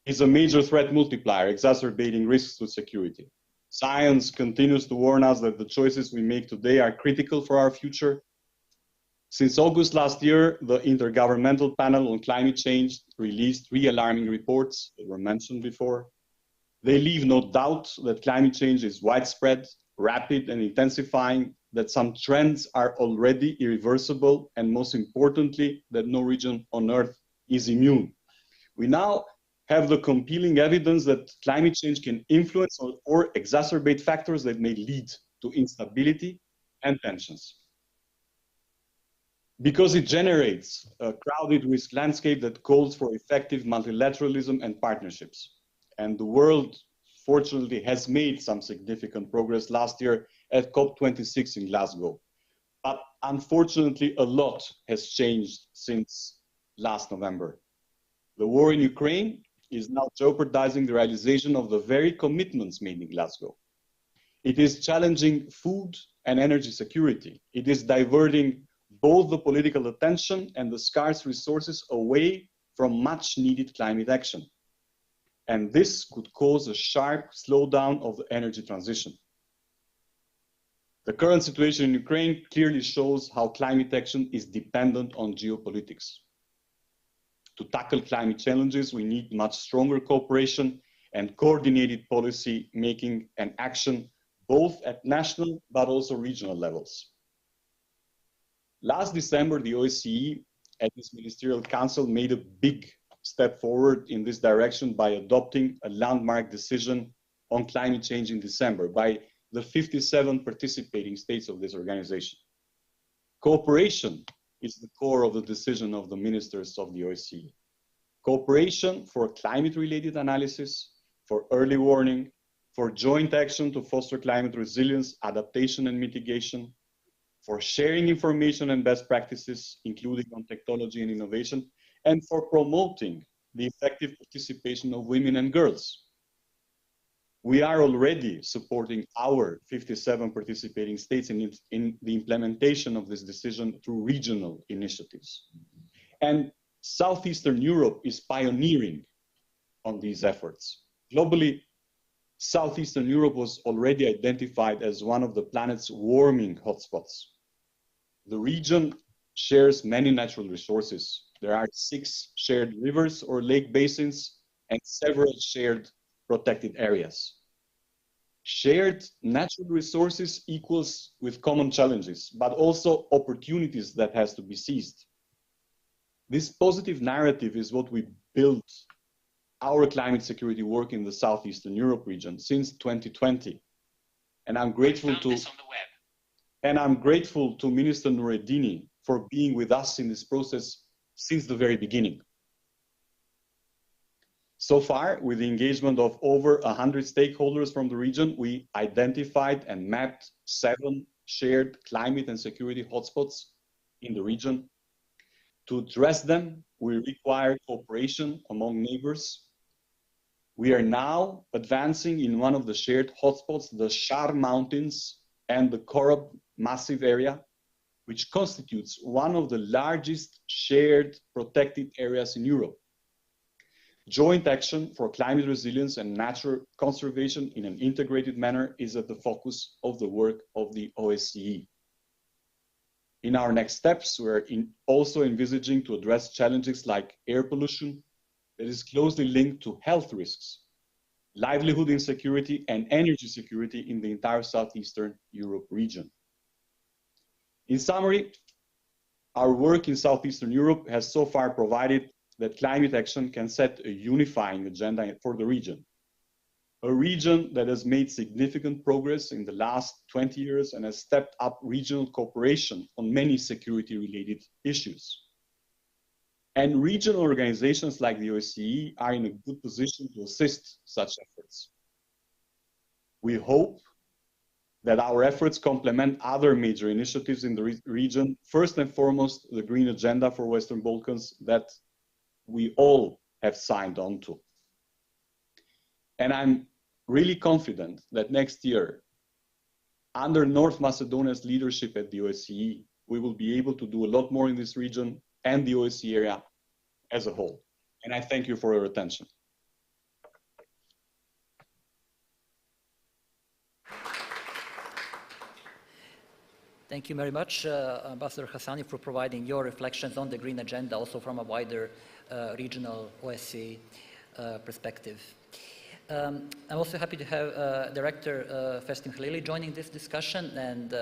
is a major threat multiplier, exacerbating risks to security. Science continues to warn us that the choices we make today are critical for our future. Since August last year, the Intergovernmental Panel on Climate Change released 3 alarming reports that were mentioned before. They leave no doubt that climate change is widespread, rapid, and intensifying, that some trends are already irreversible, and most importantly, that no region on Earth is immune. We now have the compelling evidence that climate change can influence or exacerbate factors that may lead to instability and tensions. Because it generates a crowded risk landscape that calls for effective multilateralism and partnerships. And the world, fortunately, has made some significant progress last year at COP26 in Glasgow. But unfortunately, a lot has changed since last November. The war in Ukraine is now jeopardizing the realization of the very commitments made in Glasgow. It is challenging food and energy security. It is diverting both the political attention and the scarce resources away from much needed climate action. And this could cause a sharp slowdown of the energy transition. The current situation in Ukraine clearly shows how climate action is dependent on geopolitics. To tackle climate challenges, we need much stronger cooperation and coordinated policy making and action, both at national but also regional levels. Last December, the OSCE at its Ministerial Council made a big step forward in this direction by adopting a landmark decision on climate change in December by the 57 participating states of this organization. Cooperation is the core of the decision of the ministers of the OSCE. Cooperation for climate-related analysis, for early warning, for joint action to foster climate resilience, adaptation and mitigation, for sharing information and best practices, including on technology and innovation, and for promoting the effective participation of women and girls. We are already supporting our 57 participating states in the implementation of this decision through regional initiatives. And Southeastern Europe is pioneering on these efforts. Globally, Southeastern Europe was already identified as one of the planet's warming hotspots. The region shares many natural resources. There are 6 shared rivers or lake basins and several shared protected areas. Shared natural resources equals with common challenges, but also opportunities that has to be seized. This positive narrative is what we built our climate security work in the Southeastern Europe region since 2020. And I'm grateful to Minister Noureddini for being with us in this process since the very beginning. So far, with the engagement of over 100 stakeholders from the region, we identified and mapped 7 shared climate and security hotspots in the region. To address them, we require cooperation among neighbors. We are now advancing in one of the shared hotspots, the Shar Mountains and the Korab Massive Area, which constitutes one of the largest shared protected areas in Europe. Joint action for climate resilience and natural conservation in an integrated manner is at the focus of the work of the OSCE. In our next steps, we're also envisaging to address challenges like air pollution that is closely linked to health risks, livelihood insecurity, and energy security in the entire Southeastern Europe region. In summary, our work in Southeastern Europe has so far provided that climate action can set a unifying agenda for the region. A region that has made significant progress in the last 20 years and has stepped up regional cooperation on many security-related issues. And regional organizations like the OSCE are in a good position to assist such efforts. We hope that our efforts complement other major initiatives in the region, first and foremost, the Green Agenda for Western Balkans that we all have signed on to. And I'm really confident that next year, under North Macedonia's leadership at the OSCE, we will be able to do a lot more in this region and the OSCE area as a whole. And I thank you for your attention. Thank you very much, Ambassador Hassani, for providing your reflections on the Green Agenda, also from a wider regional OSCE perspective. I'm also happy to have Director Festim Khalili joining this discussion, and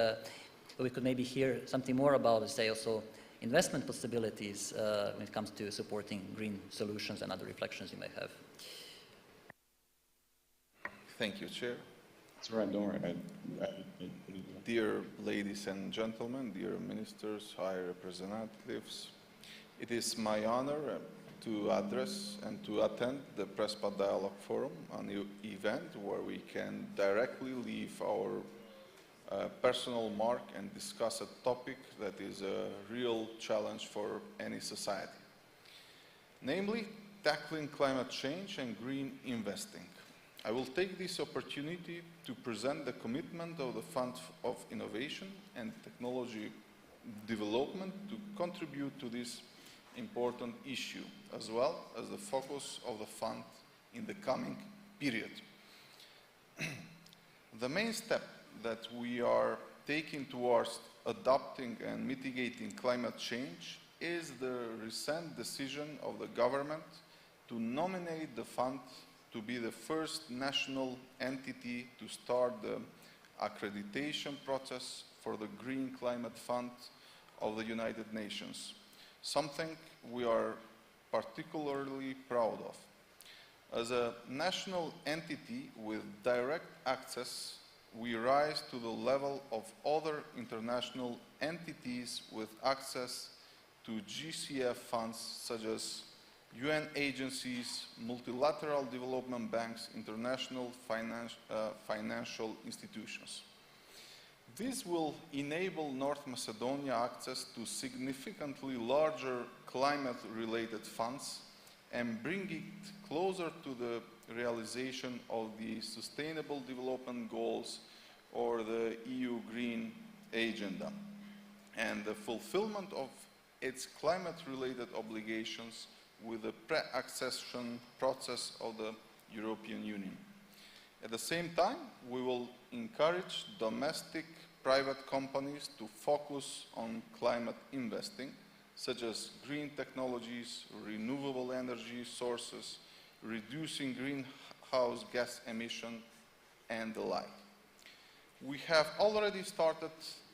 we could maybe hear something more about, say, also investment possibilities when it comes to supporting green solutions and other reflections you may have. Thank you, Chair. That's right, don't worry. Dear ladies and gentlemen, dear ministers, high representatives, it is my honor to address and to attend the Prespa Dialogue Forum, an event where we can directly leave our personal mark and discuss a topic that is a real challenge for any society, namely tackling climate change and green investing. I will take this opportunity to present the commitment of the Fund of Innovation and Technology Development to contribute to this important issue, as well as the focus of the fund in the coming period. The main step that we are taking towards adopting and mitigating climate change is the recent decision of the government to nominate the fund to be the first national entity to start the accreditation process for the Green Climate Fund of the United Nations, something we are particularly proud of. As a national entity with direct access, we rise to the level of other international entities with access to GCF funds such as UN agencies, multilateral development banks, international financial institutions. This will enable North Macedonia access to significantly larger climate-related funds and bring it closer to the realization of the Sustainable Development Goals or the EU Green Agenda and the fulfillment of its climate-related obligations with the pre-accession process of the European Union. At the same time, we will encourage domestic private companies to focus on climate investing, such as green technologies, renewable energy sources, reducing greenhouse gas emission, and the like. We have already started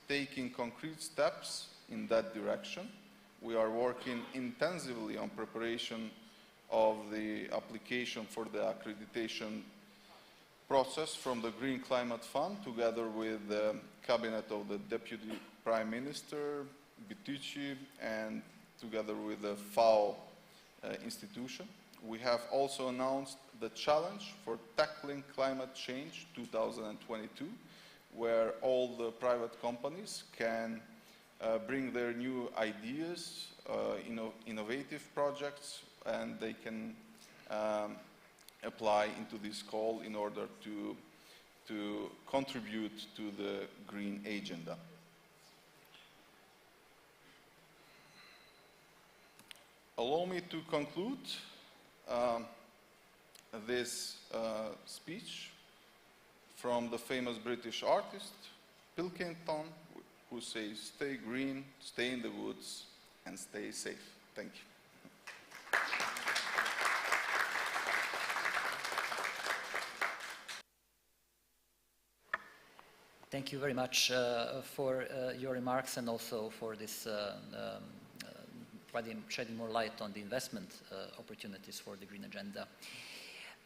taking concrete steps in that direction. We are working intensively on preparation of the application for the accreditation process from the Green Climate Fund, together with the cabinet of the Deputy Prime Minister, Bitici, and together with the FAO institution. We have also announced the challenge for tackling climate change 2022, where all the private companies can bring their new ideas, innovative projects, and they can apply into this call in order to contribute to the green agenda. Allow me to conclude this speech from the famous British artist Pilkington, who says, "Stay green, stay in the woods, and stay safe." Thank you. Thank you very much for your remarks and also for this shedding more light on the investment opportunities for the Green Agenda.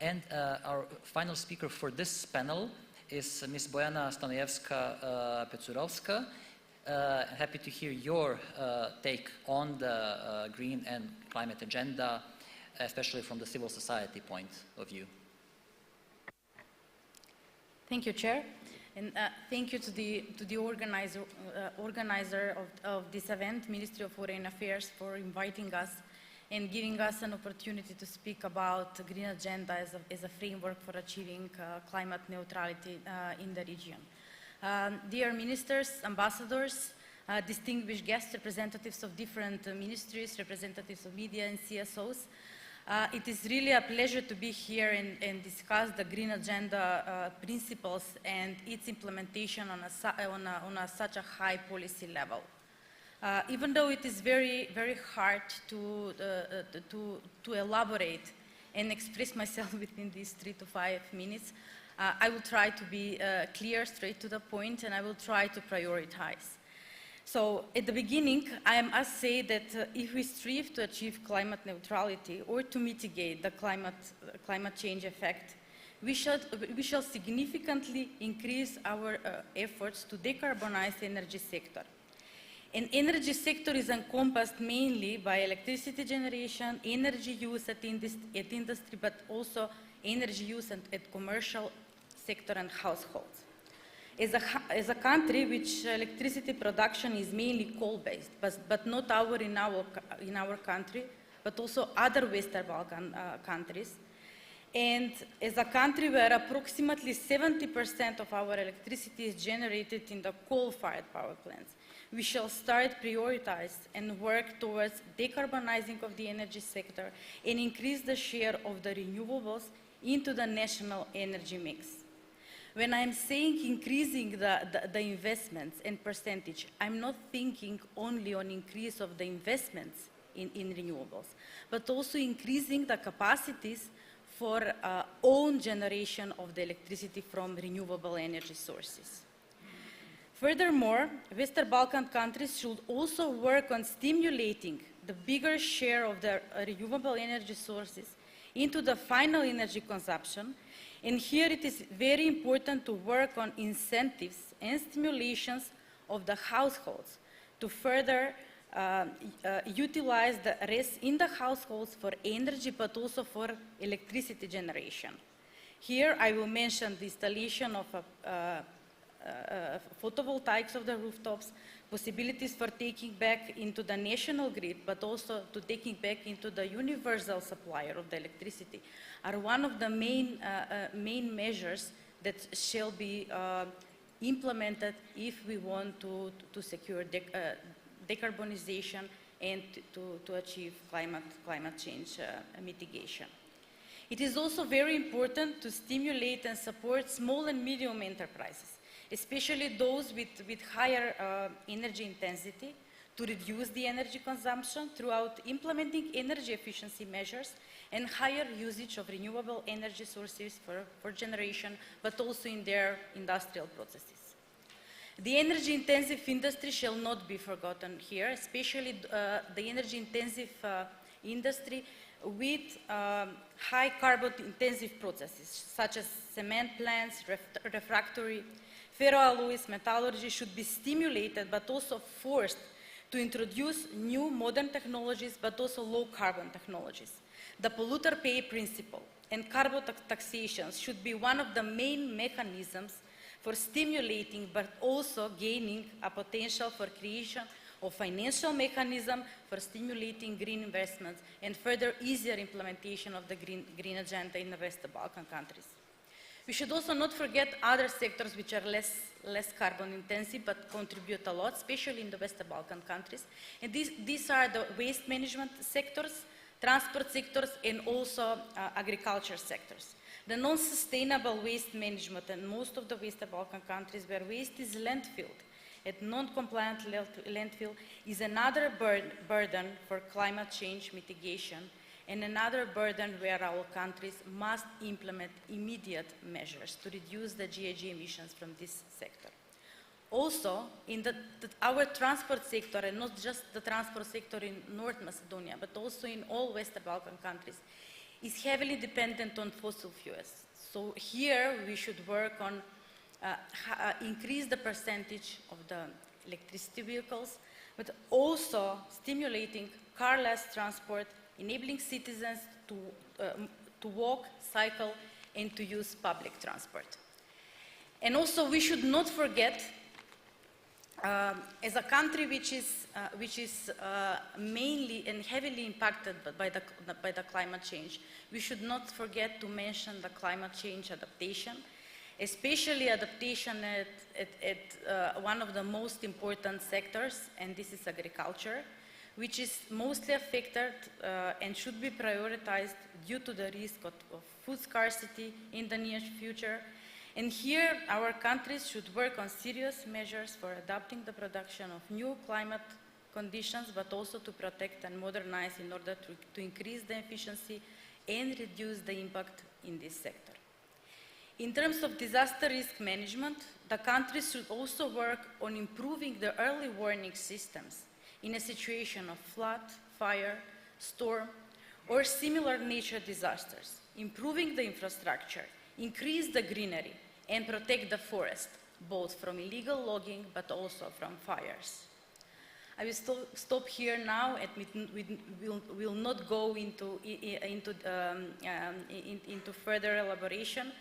And our final speaker for this panel is Ms. Bojana Stanojewska-Pecurovska. Happy to hear your take on the Green and Climate Agenda, especially from the civil society point of view. Thank you, Chair. And thank you to the organizer of this event, Ministry of Foreign Affairs, for inviting us and giving us an opportunity to speak about the Green Agenda as a framework for achieving climate neutrality in the region. Dear ministers, ambassadors, distinguished guests, representatives of different ministries, representatives of media and CSOs. It is really a pleasure to be here and discuss the Green Agenda principles and its implementation on such a high policy level. Even though it is very, very hard to elaborate and express myself within these 3 to 5 minutes, I will try to be clear, straight to the point, and I will try to prioritize. So at the beginning, I must say that if we strive to achieve climate neutrality or to mitigate the climate change effect, we shall significantly increase our efforts to decarbonize the energy sector. And energy sector is encompassed mainly by electricity generation, energy use at industry, but also energy use at commercial sector and households. As a country which electricity production is mainly coal-based, but not in our country, but also other Western Balkan countries, and as a country where approximately 70% of our electricity is generated in the coal-fired power plants, we shall start prioritize and work towards decarbonizing of the energy sector and increase the share of the renewables into the national energy mix. When I'm saying increasing the investments and percentage, I'm not thinking only on increase of the investments in renewables, but also increasing the capacities for own generation of the electricity from renewable energy sources. Furthermore, Western Balkan countries should also work on stimulating the bigger share of their renewable energy sources into the final energy consumption. And here it is very important to work on incentives and stimulations of the households to further utilize the rest in the households for energy, but also for electricity generation. Here I will mention the installation of photovoltaics of the rooftops, possibilities for taking back into the national grid, but also to taking back into the universal supplier of the electricity, are one of the main measures that shall be implemented if we want to secure decarbonization and to achieve climate change mitigation. It is also very important to stimulate and support small and medium enterprises, especially those with higher energy intensity, to reduce the energy consumption throughout implementing energy efficiency measures and higher usage of renewable energy sources for generation, but also in their industrial processes. The energy-intensive industry shall not be forgotten here, especially the energy-intensive industry with high carbon-intensive processes, such as cement plants, refractory, ferroalloys, metallurgy should be stimulated, but also forced to introduce new modern technologies, but also low-carbon technologies. The polluter pay principle and carbon taxation should be one of the main mechanisms for stimulating, but also gaining a potential for creation of financial mechanism for stimulating green investments and further easier implementation of the green agenda in the Western Balkan countries. We should also not forget other sectors which are less carbon intensive but contribute a lot, especially in the Western Balkan countries. And these are the waste management sectors, transport sectors, and also agriculture sectors. The non-sustainable waste management in most of the Western Balkan countries where waste is landfilled and non-compliant landfill is another burden for climate change mitigation and another burden where our countries must implement immediate measures to reduce the GHG emissions from this sector. Also, in our transport sector, and not just the transport sector in North Macedonia, but also in all Western Balkan countries, is heavily dependent on fossil fuels. So here we should work on increase the percentage of the electricity vehicles, but also stimulating carless transport, enabling citizens to walk, cycle, and to use public transport. And also we should not forget, as a country which is mainly and heavily impacted by the climate change, we should not forget to mention the climate change adaptation. especially adaptation at one of the most important sectors, and this is agriculture, which is mostly affected and should be prioritized due to the risk of food scarcity in the near future. And here, our countries should work on serious measures for adapting the production of new climate conditions, but also to protect and modernize in order to increase the efficiency and reduce the impact in this sector. In terms of disaster risk management, the countries should also work on improving the early warning systems in a situation of flood, fire, storm, or similar nature disasters, improving the infrastructure, increase the greenery, and protect the forest, both from illegal logging but also from fires. I will stop here now, and we will not go into further elaboration,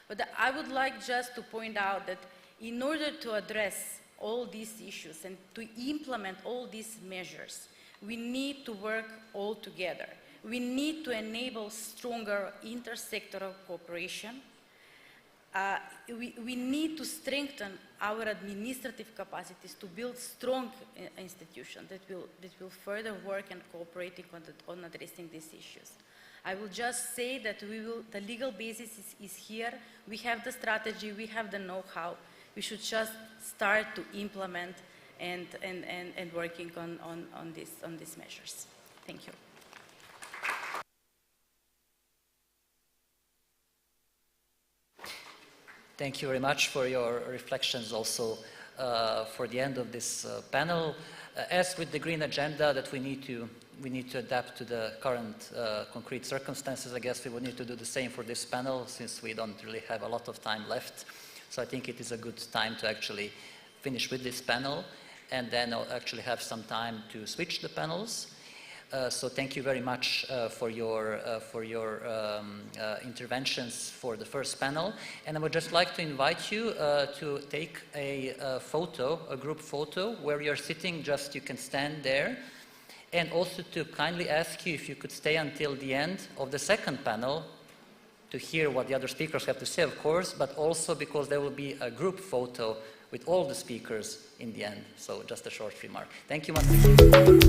but I would like just to point out that in order to address all these issues and to implement all these measures, we need to work all together. We need to enable stronger intersectoral cooperation. We need to strengthen our administrative capacities to build strong institutions that will further work and cooperating on addressing these issues. I will just say that the legal basis is here. We have the strategy, we have the know-how. We should just start to implement and working on these measures. Thank you. Thank you very much for your reflections also for the end of this panel. As with the Green Agenda, that we need to adapt to the current concrete circumstances. I guess we will need to do the same for this panel, since we don't really have a lot of time left. So I think it is a good time to actually finish with this panel, and then I'll actually have some time to switch the panels. So thank you very much for your interventions for the first panel. And I would just like to invite you to take a photo, a group photo, where you're sitting. Just you can stand there. And also to kindly ask you if you could stay until the end of the second panel to hear what the other speakers have to say, of course, but also because there will be a group photo with all the speakers in the end. So just a short remark. Thank you once again.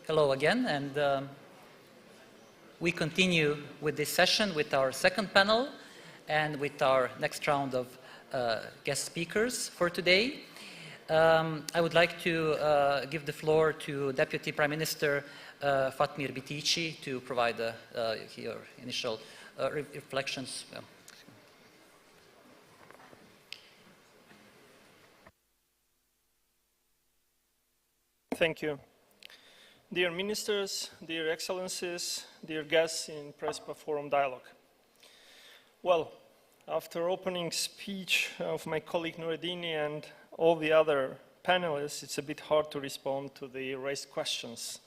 Hello again, and we continue with this session with our second panel and with our next round of guest speakers for today. I would like to give the floor to Deputy Prime Minister Fatmir Bitici to provide your initial reflections. Thank you. Dear Ministers, dear Excellencies, dear guests in Prespa Forum Dialogue. Well, after opening speech of my colleague Noureddini and all the other panelists, it's a bit hard to respond to the raised questions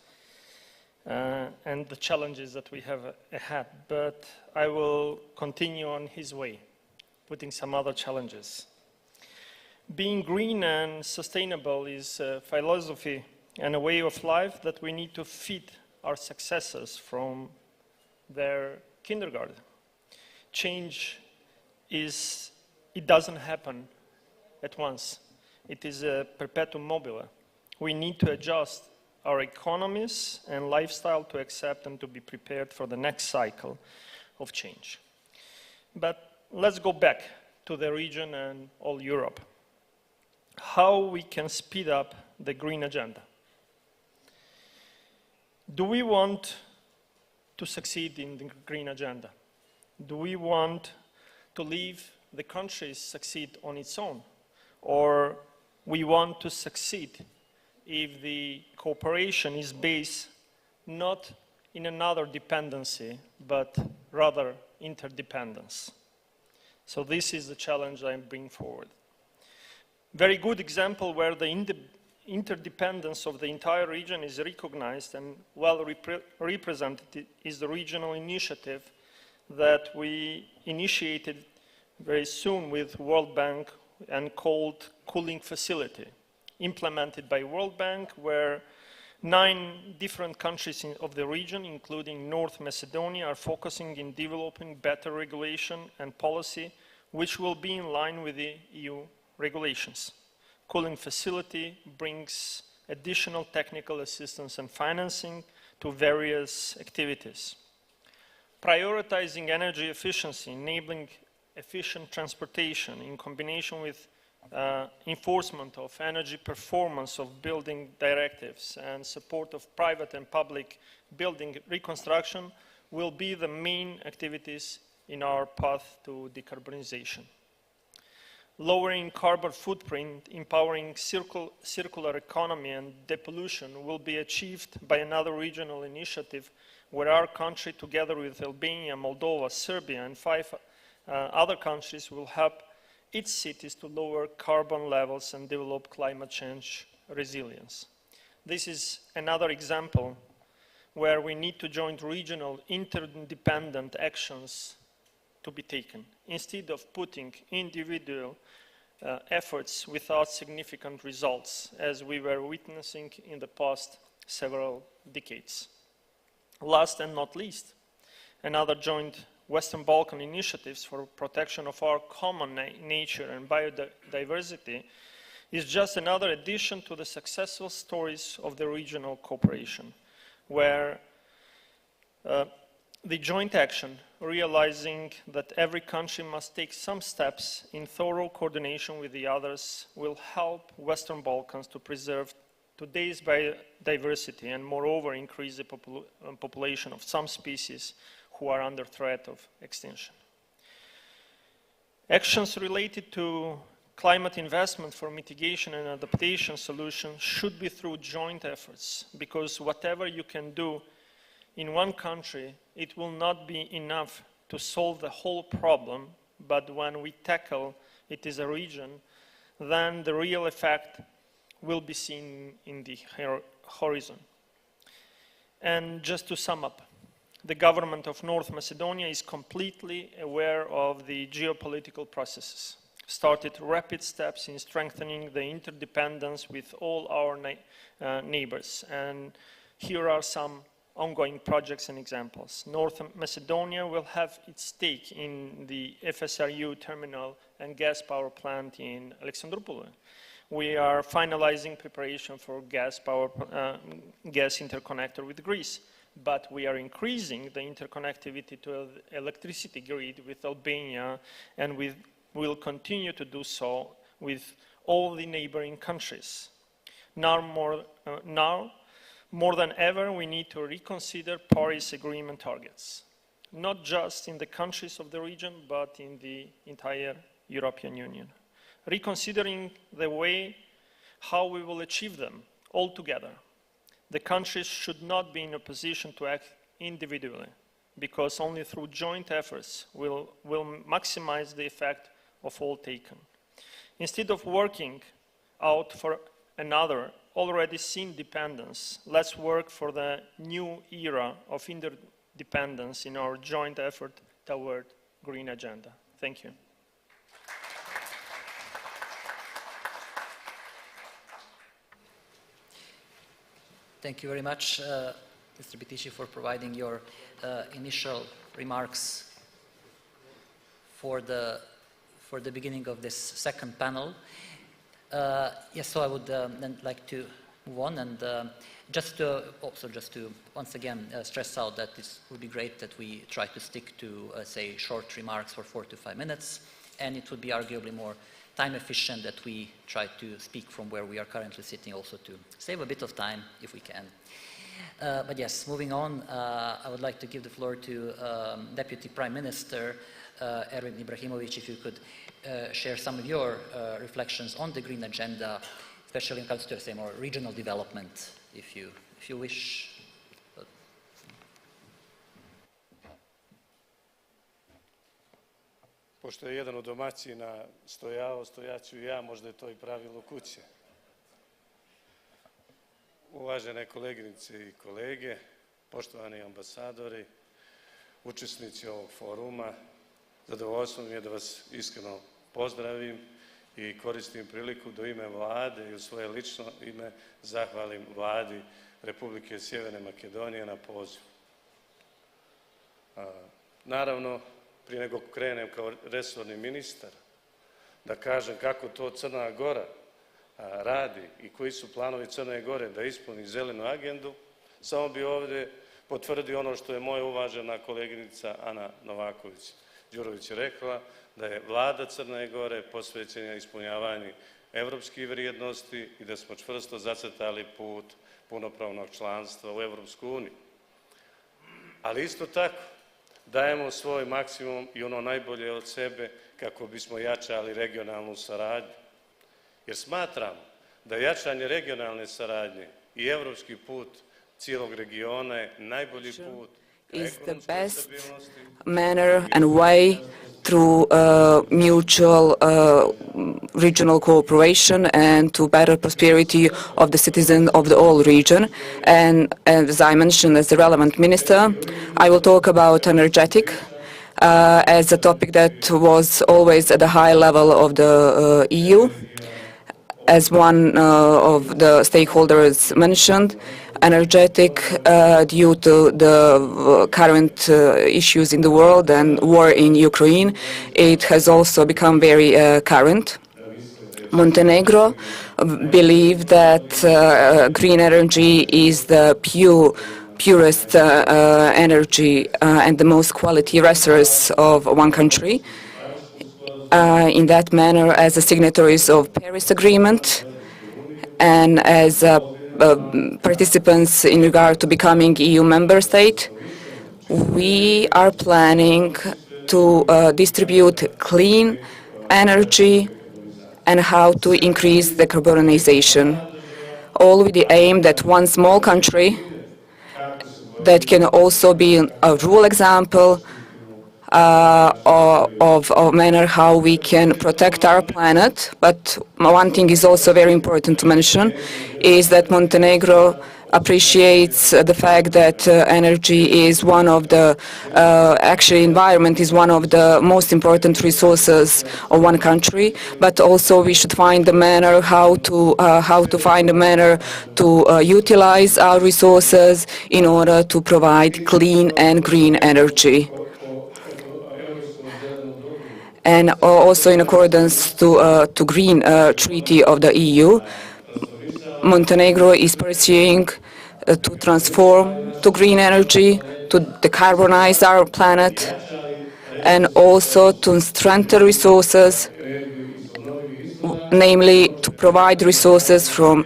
and the challenges that we have ahead, but I will continue on his way, putting some other challenges. Being green and sustainable is a philosophy and a way of life that we need to feed our successors from their kindergarten. Change it doesn't happen at once. It is a perpetuum mobile. We need to adjust our economies and lifestyle to accept and to be prepared for the next cycle of change. But let's go back to the region and all Europe. How we can speed up the green agenda. Do we want to succeed in the green agenda? Do we want to leave the countries succeed on its own? Or we want to succeed if the cooperation is based not in another dependency, but rather interdependence? So this is the challenge I bring forward. Very good example where the interdependence of the entire region is recognized and well represented is the regional initiative that we initiated very soon with World Bank and called Cooling Facility, implemented by World Bank, where 9 different countries of the region, including North Macedonia, are focusing in developing better regulation and policy, which will be in line with the EU regulations. Cooling Facility brings additional technical assistance and financing to various activities. Prioritizing energy efficiency, enabling efficient transportation in combination with enforcement of energy performance of building directives and support of private and public building reconstruction will be the main activities in our path to decarbonization. Lowering carbon footprint, empowering circular economy and depollution will be achieved by another regional initiative where our country, together with Albania, Moldova, Serbia, and 5 other countries, will help its cities to lower carbon levels and develop climate change resilience. This is another example where we need to join regional interdependent actions to be taken, instead of putting individual efforts without significant results, as we were witnessing in the past several decades. Last and not least, another joint Western Balkan initiatives for protection of our common nature and biodiversity is just another addition to the successful stories of the regional cooperation, where the joint action, realizing that every country must take some steps in thorough coordination with the others, will help Western Balkans to preserve today's biodiversity and moreover increase the population of some species who are under threat of extinction. Actions related to climate investment for mitigation and adaptation solutions should be through joint efforts, because whatever you can do in one country, it will not be enough to solve the whole problem, but when we tackle it as a region, then the real effect will be seen in the horizon. And just to sum up, the government of North Macedonia is completely aware of the geopolitical processes, started rapid steps in strengthening the interdependence with all our neighbors, and here are some ongoing projects and examples. North Macedonia will have its stake in the FSRU terminal and gas power plant in Alexandroupolis, we are finalizing preparation for gas interconnector with Greece, but we are increasing the interconnectivity to the electricity grid with Albania, and we will continue to do so with all the neighboring countries. Now more than ever, we need to reconsider Paris Agreement targets, not just in the countries of the region, but in the entire European Union. Reconsidering the way how we will achieve them all together. The countries should not be in a position to act individually, because only through joint efforts will maximize the effect of all taken. Instead of working out for another already seen dependence, let's work for the new era of interdependence in our joint effort toward green agenda. Thank you. Thank you very much, Mr. Bitici, for providing your initial remarks for the beginning of this second panel. Yes, so I would then like to move on, and just to once again stress out that it would be great that we try to stick to, say, short remarks for 4 to 5 minutes, and it would be arguably more time efficient that we try to speak from where we are currently sitting, also to save a bit of time if we can. But yes, moving on, I would like to give the floor to Deputy Prime Minister Erwin Ibrahimovic, if you could share some of your reflections on the green agenda, especially when it comes to, say, more regional development, if you wish. Pošto je jedan od domaćina stojao, stojaću i ja, možda je to i pravilo kuće. Uvažene koleginice i kolege, poštovani ambasadori, učesnici ovog foruma, zadovoljstvo mi je da vas iskreno pozdravim i koristim priliku da u ime Vlade i u svoje lično ime zahvalim Vladi Republike Sjeverne Makedonije na pozivu. Naravno, prije nego krenem kao resorni ministar, da kažem kako to Crna Gora radi i koji su planovi Crne Gore da ispuni zelenu agendu, samo bi ovdje potvrdio ono što je moja uvažena koleginica Ana Novaković-Đurović rekla, da je Vlada Crne Gore posvećena ispunjavanju evropskih vrijednosti i da smo čvrsto zacrtali put punopravnog članstva u Evropsku uniju. Ali isto tako, dajemo svoj maksimum i ono najbolje od sebe kako bismo jačali regionalnu saradnju. Jer smatram da jačanje regionalne saradnje i evropski put cijelog regiona je najbolji put is the best manner and way through mutual regional cooperation and to better prosperity of the citizens of the whole region. And as I mentioned as the relevant minister, I will talk about energetic as a topic that was always at the high level of the EU. As one of the stakeholders mentioned, energetic due to the current issues in the world and war in Ukraine, it has also become very current. Montenegro believe that green energy is the purest energy and the most quality resource of one country. In that manner, as the signatories of Paris Agreement and as participants in regard to becoming EU member state, we are planning to distribute clean energy and how to increase decarbonization, all with the aim that one small country that can also be a rule example of a manner how we can protect our planet. But one thing is also very important to mention is that Montenegro appreciates the fact that energy is one of the, actually environment is one of the most important resources of one country, but also we should find a manner how to find a manner to utilize our resources in order to provide clean and green energy. and also in accordance to Green Treaty of the EU. Montenegro is pursuing to transform to green energy, to decarbonize our planet, and also to strengthen resources, namely to provide resources from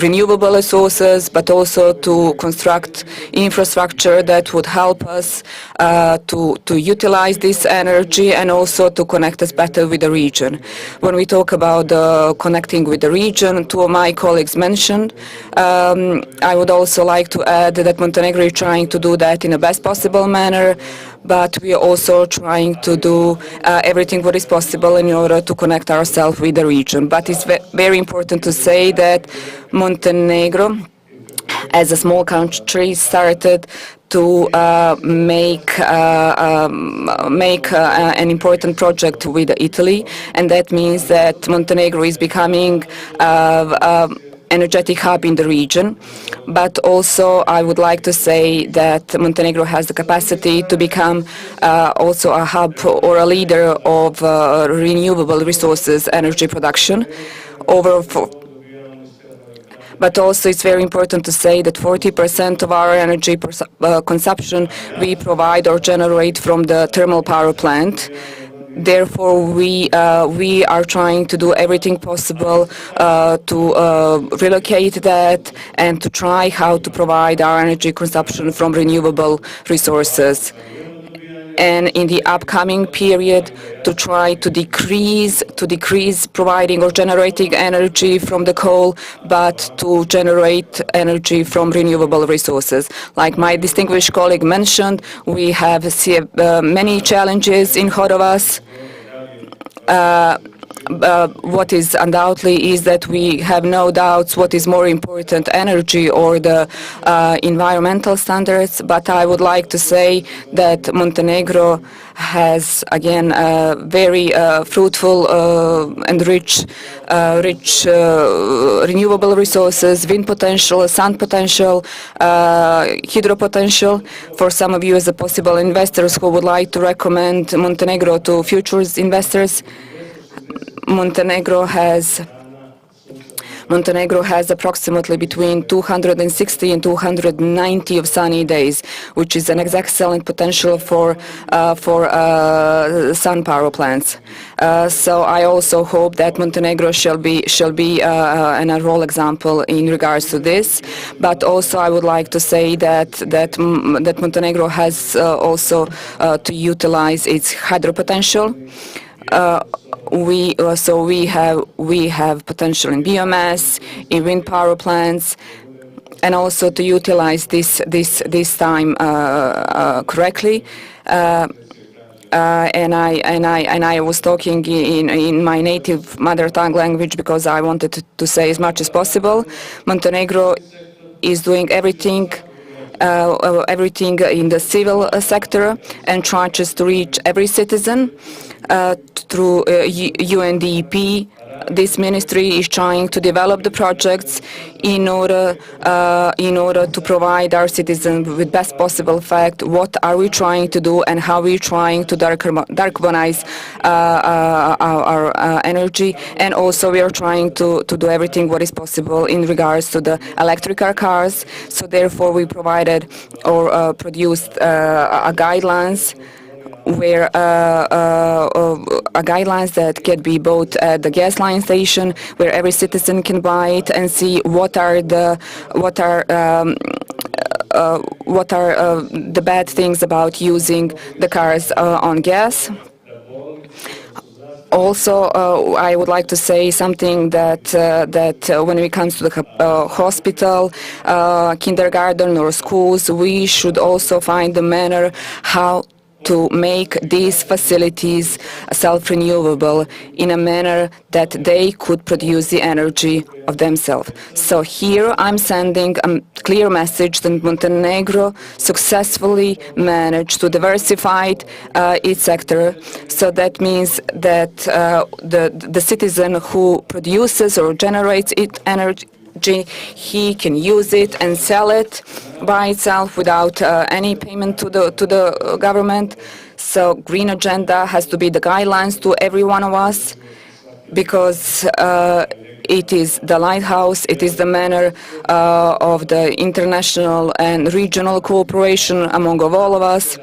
renewable resources, but also to construct infrastructure that would help us to utilize this energy and also to connect us better with the region. When we talk about connecting with the region, two of my colleagues mentioned, I would also like to add that Montenegro is trying to do that in the best possible manner, but we are also trying to do everything what is possible in order to connect ourselves with the region. But it's very important to say that Montenegro, as a small country, started to make an important project with Italy, and that means that Montenegro is becoming energetic hub in the region. But also I would like to say that Montenegro has the capacity to become also a hub or a leader of renewable resources energy production. But also it's very important to say that 40% of our energy consumption we provide or generate from the thermal power plant. Therefore, we are trying to do everything possible to relocate that and to try how to provide our energy consumption from renewable resources. And in the upcoming period, to try to decrease providing or generating energy from the coal, but to generate energy from renewable resources. Like my distinguished colleague mentioned, we have many challenges in front of us. What is undoubtedly is that we have no doubts what is more important, energy or the environmental standards. But I would like to say that Montenegro has again very fruitful and rich renewable resources, wind potential, sun potential, hydro potential. For some of you as a possible investors who would like to recommend Montenegro to future investors, Montenegro has approximately between 260 and 290 of sunny days, which is an excellent potential for sun power plants. So I also hope that Montenegro shall be an role example in regards to this. But also I would like to say that Montenegro has also to utilize its hydro potential. We have potential in biomass, in wind power plants, and also to utilize this time correctly. And I was talking in my native mother tongue language because I wanted to say as much as possible. Montenegro is doing everything in the civil sector and tries to reach every citizen through UNDP. This ministry is trying to develop the projects in order to provide our citizens with best possible fact what are we trying to do and how we're trying to decarbonize our energy, and also we are trying to do everything what is possible in regards to the electrical cars. So therefore we provided or produced guidelines where guidelines that can be bought at the gas line station, where every citizen can buy it and see what are the bad things about using the cars on gas. Also, I would like to say something that when it comes to the hospital, kindergarten or schools, we should also find the manner how to make these facilities self-renewable in a manner that they could produce the energy of themselves. So here I'm sending a clear message that Montenegro successfully managed to diversify its sector. So that means that the citizen who produces or generates technology, he can use it and sell it by itself without any payment to the government. So green agenda has to be the guidelines to every one of us, because it is the lighthouse, it is the manner of the international and regional cooperation among all of us.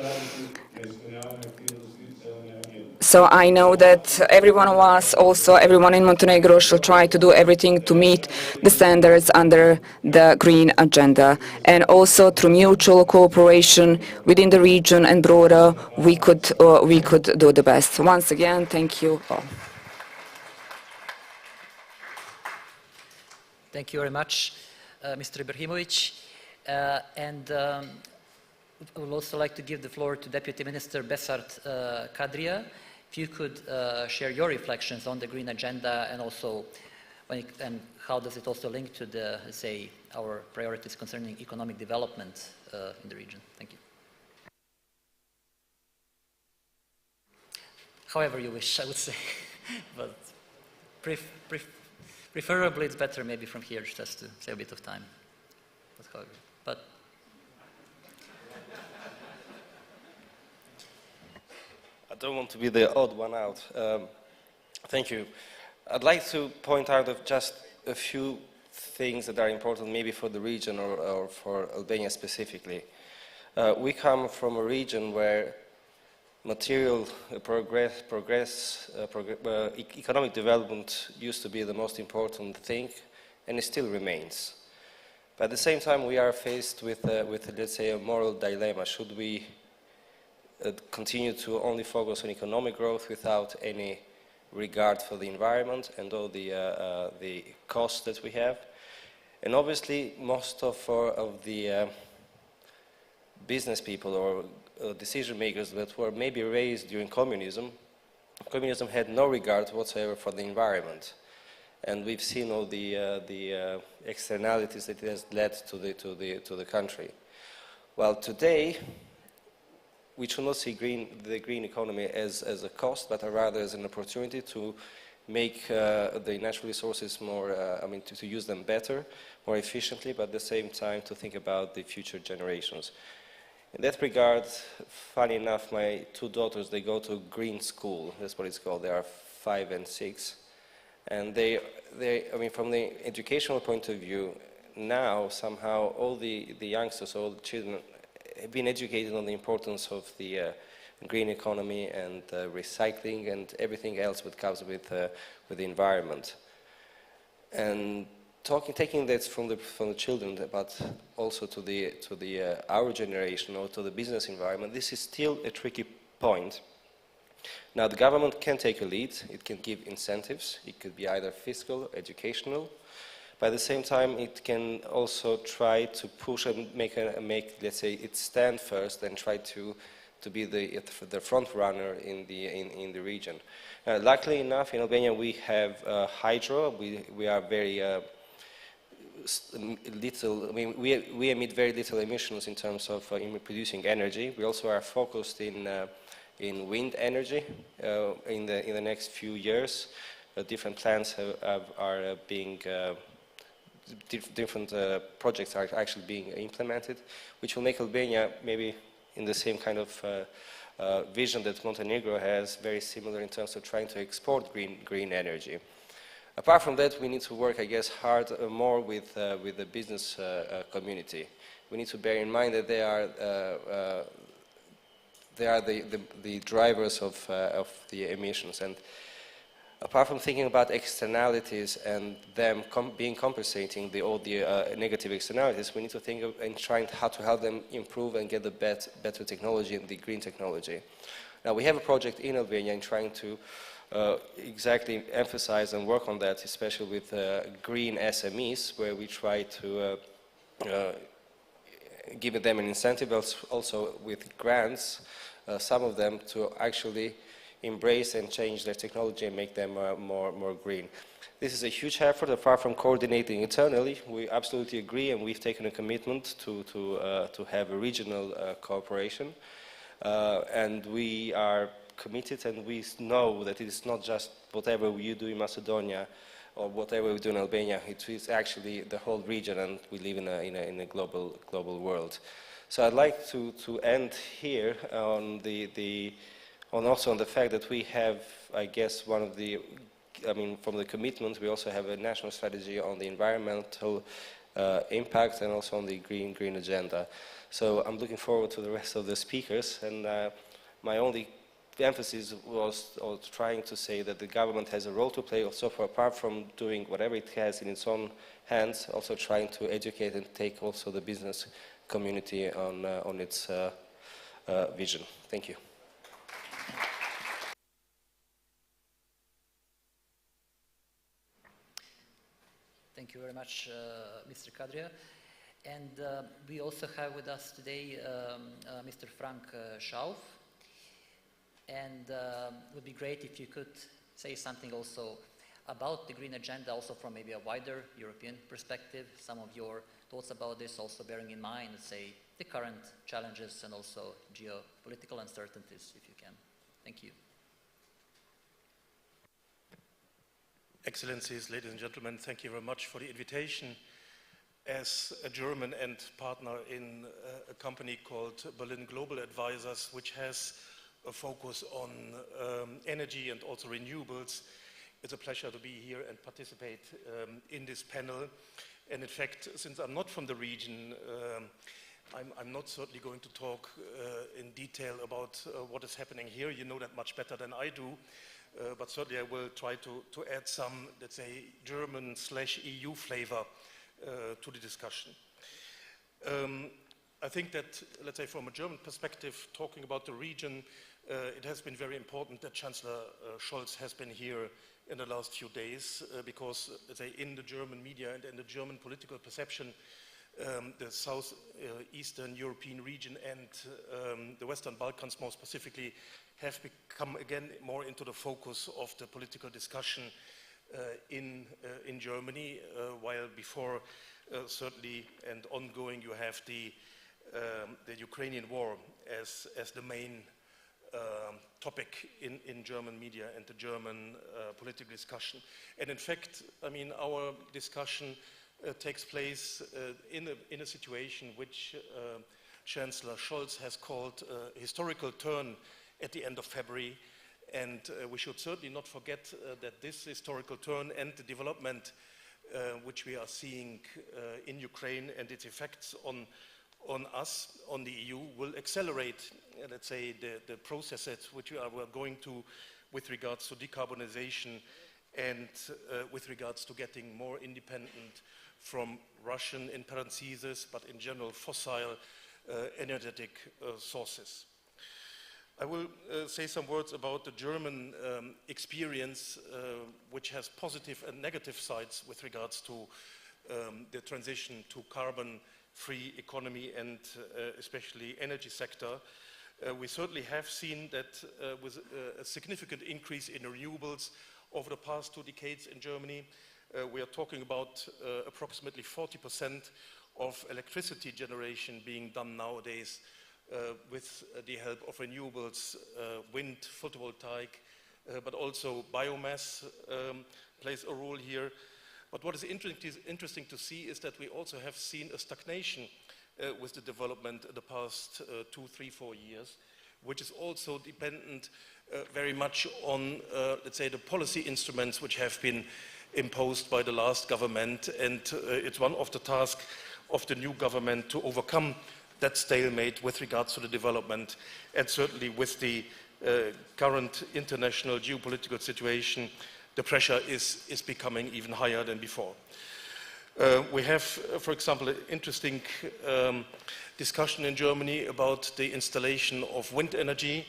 So I know that every one of us, also everyone in Montenegro, shall try to do everything to meet the standards under the green agenda. And also through mutual cooperation within the region and broader, we could do the best. Once again, thank you all. Thank you very much, Mr. Ibrahimovic. I would also like to give the floor to Deputy Minister Besart Kadria. If you could share your reflections on the green agenda, and also and how does it also link to the, let's say, our priorities concerning economic development in the region. Thank you. However you wish, I would say, but preferably it's better maybe from here, just to save a bit of time. But I don't want to be the odd one out. Thank you. I'd like to point out of just a few things that are important maybe for the region or for Albania specifically. We come from a region where material economic development used to be the most important thing, and it still remains. But at the same time, we are faced with let's say, a moral dilemma. Should we continue to only focus on economic growth without any regard for the environment and all the costs that we have? And obviously, most of the business people or decision makers that were maybe raised during communism had no regard whatsoever for the environment. And we've seen all the externalities that it has led to the country. Well, today, we should not see the green economy as a cost, but rather as an opportunity to make the natural resources more, to use them better, more efficiently, but at the same time to think about the future generations. In that regard, funny enough, my two daughters, they go to green school, that's what it's called. They are 5 and 6. And from the educational point of view, now somehow all the youngsters, all the children, have been educated on the importance of the green economy and recycling and everything else that comes with the environment. And taking that from the children, but also to our generation or to the business environment, this is still a tricky point. Now, the government can take a lead. It can give incentives. It could be either fiscal, educational. But at the same time, it can also try to push and make let's say, it stand first and try to be the front runner in the region. Luckily enough, in Albania we have hydro. We are very little. We emit very little emissions in terms of producing energy. We also are focused in wind energy. In the next few years, different plants are being different projects are actually being implemented, which will make Albania maybe in the same kind of vision that Montenegro has, very similar in terms of trying to export green energy. Apart from that, we need to work, I guess, hard more with the business community. We need to bear in mind that they are the drivers of the emissions. And apart from thinking about externalities and them being compensating all the negative externalities, we need to think of and trying how to help them improve and get the better technology and the green technology. Now, we have a project in Albania in trying to exactly emphasize and work on that, especially with green SMEs, where we try to give them an incentive, also with grants, some of them to actually embrace and change their technology and make them more green. This is a huge effort. Apart from coordinating internally, we absolutely agree, and we've taken a commitment to have a regional cooperation. And we are committed, and we know that it is not just whatever you do in Macedonia or whatever we do in Albania, it is actually the whole region, and we live in a global world. So I'd like to end here on also on the fact that we have, I guess, from the commitment, we also have a national strategy on the environmental impact and also on the green agenda. So I'm looking forward to the rest of the speakers, and my only emphasis was trying to say that the government has a role to play also, apart from doing whatever it has in its own hands, also trying to educate and take also the business community on its vision. Thank you. Thank you very much, Mr. Kadria. And we also have with us today Mr. Frank Schauf. And it would be great if you could say something also about the green agenda, also from maybe a wider European perspective, some of your thoughts about this, also bearing in mind, let's say, the current challenges and also geopolitical uncertainties, if you can. Thank you. Excellencies, ladies and gentlemen, thank you very much for the invitation. As a German and partner in a company called Berlin Global Advisors, which has a focus on energy and also renewables, it's a pleasure to be here and participate in this panel. And in fact, since I'm not from the region, I'm not certainly going to talk in detail about what is happening here. You know that much better than I do. But certainly I will try to add some, let's say, German/EU flavor to the discussion. I think that, let's say, from a German perspective, talking about the region, it has been very important that Chancellor Scholz has been here in the last few days because, let's say, in the German media and in the German political perception, the southeastern European region and the Western Balkans more specifically have become again more into the focus of the political discussion in Germany, while before certainly and ongoing you have the Ukrainian war as the main topic in German media and the German political discussion. And in fact, I mean, our discussion takes place in a situation which Chancellor Scholz has called a historical turn at the end of February. And we should certainly not forget that this historical turn and the development which we are seeing in Ukraine and its effects on us, on the EU, will accelerate, let's say, the processes which we are going to with regards to decarbonization and with regards to getting more independent from Russian, in parentheses, but in general fossil energetic sources. I will say some words about the German experience, which has positive and negative sides with regards to the transition to carbon-free economy and especially energy sector. We certainly have seen that with a significant increase in renewables over the past 2 decades in Germany. We are talking about approximately 40% of electricity generation being done nowadays with the help of renewables, wind, photovoltaic, but also biomass plays a role here. But what is interesting to see is that we also have seen a stagnation with the development in the past 2, 3, 4 years, which is also dependent very much on, let's say, the policy instruments which have been imposed by the last government. And it's one of the tasks of the new government to overcome that stalemate with regards to the development, and certainly with the current international geopolitical situation, the pressure is becoming even higher than before. We have, for example, an interesting discussion in Germany about the installation of wind energy,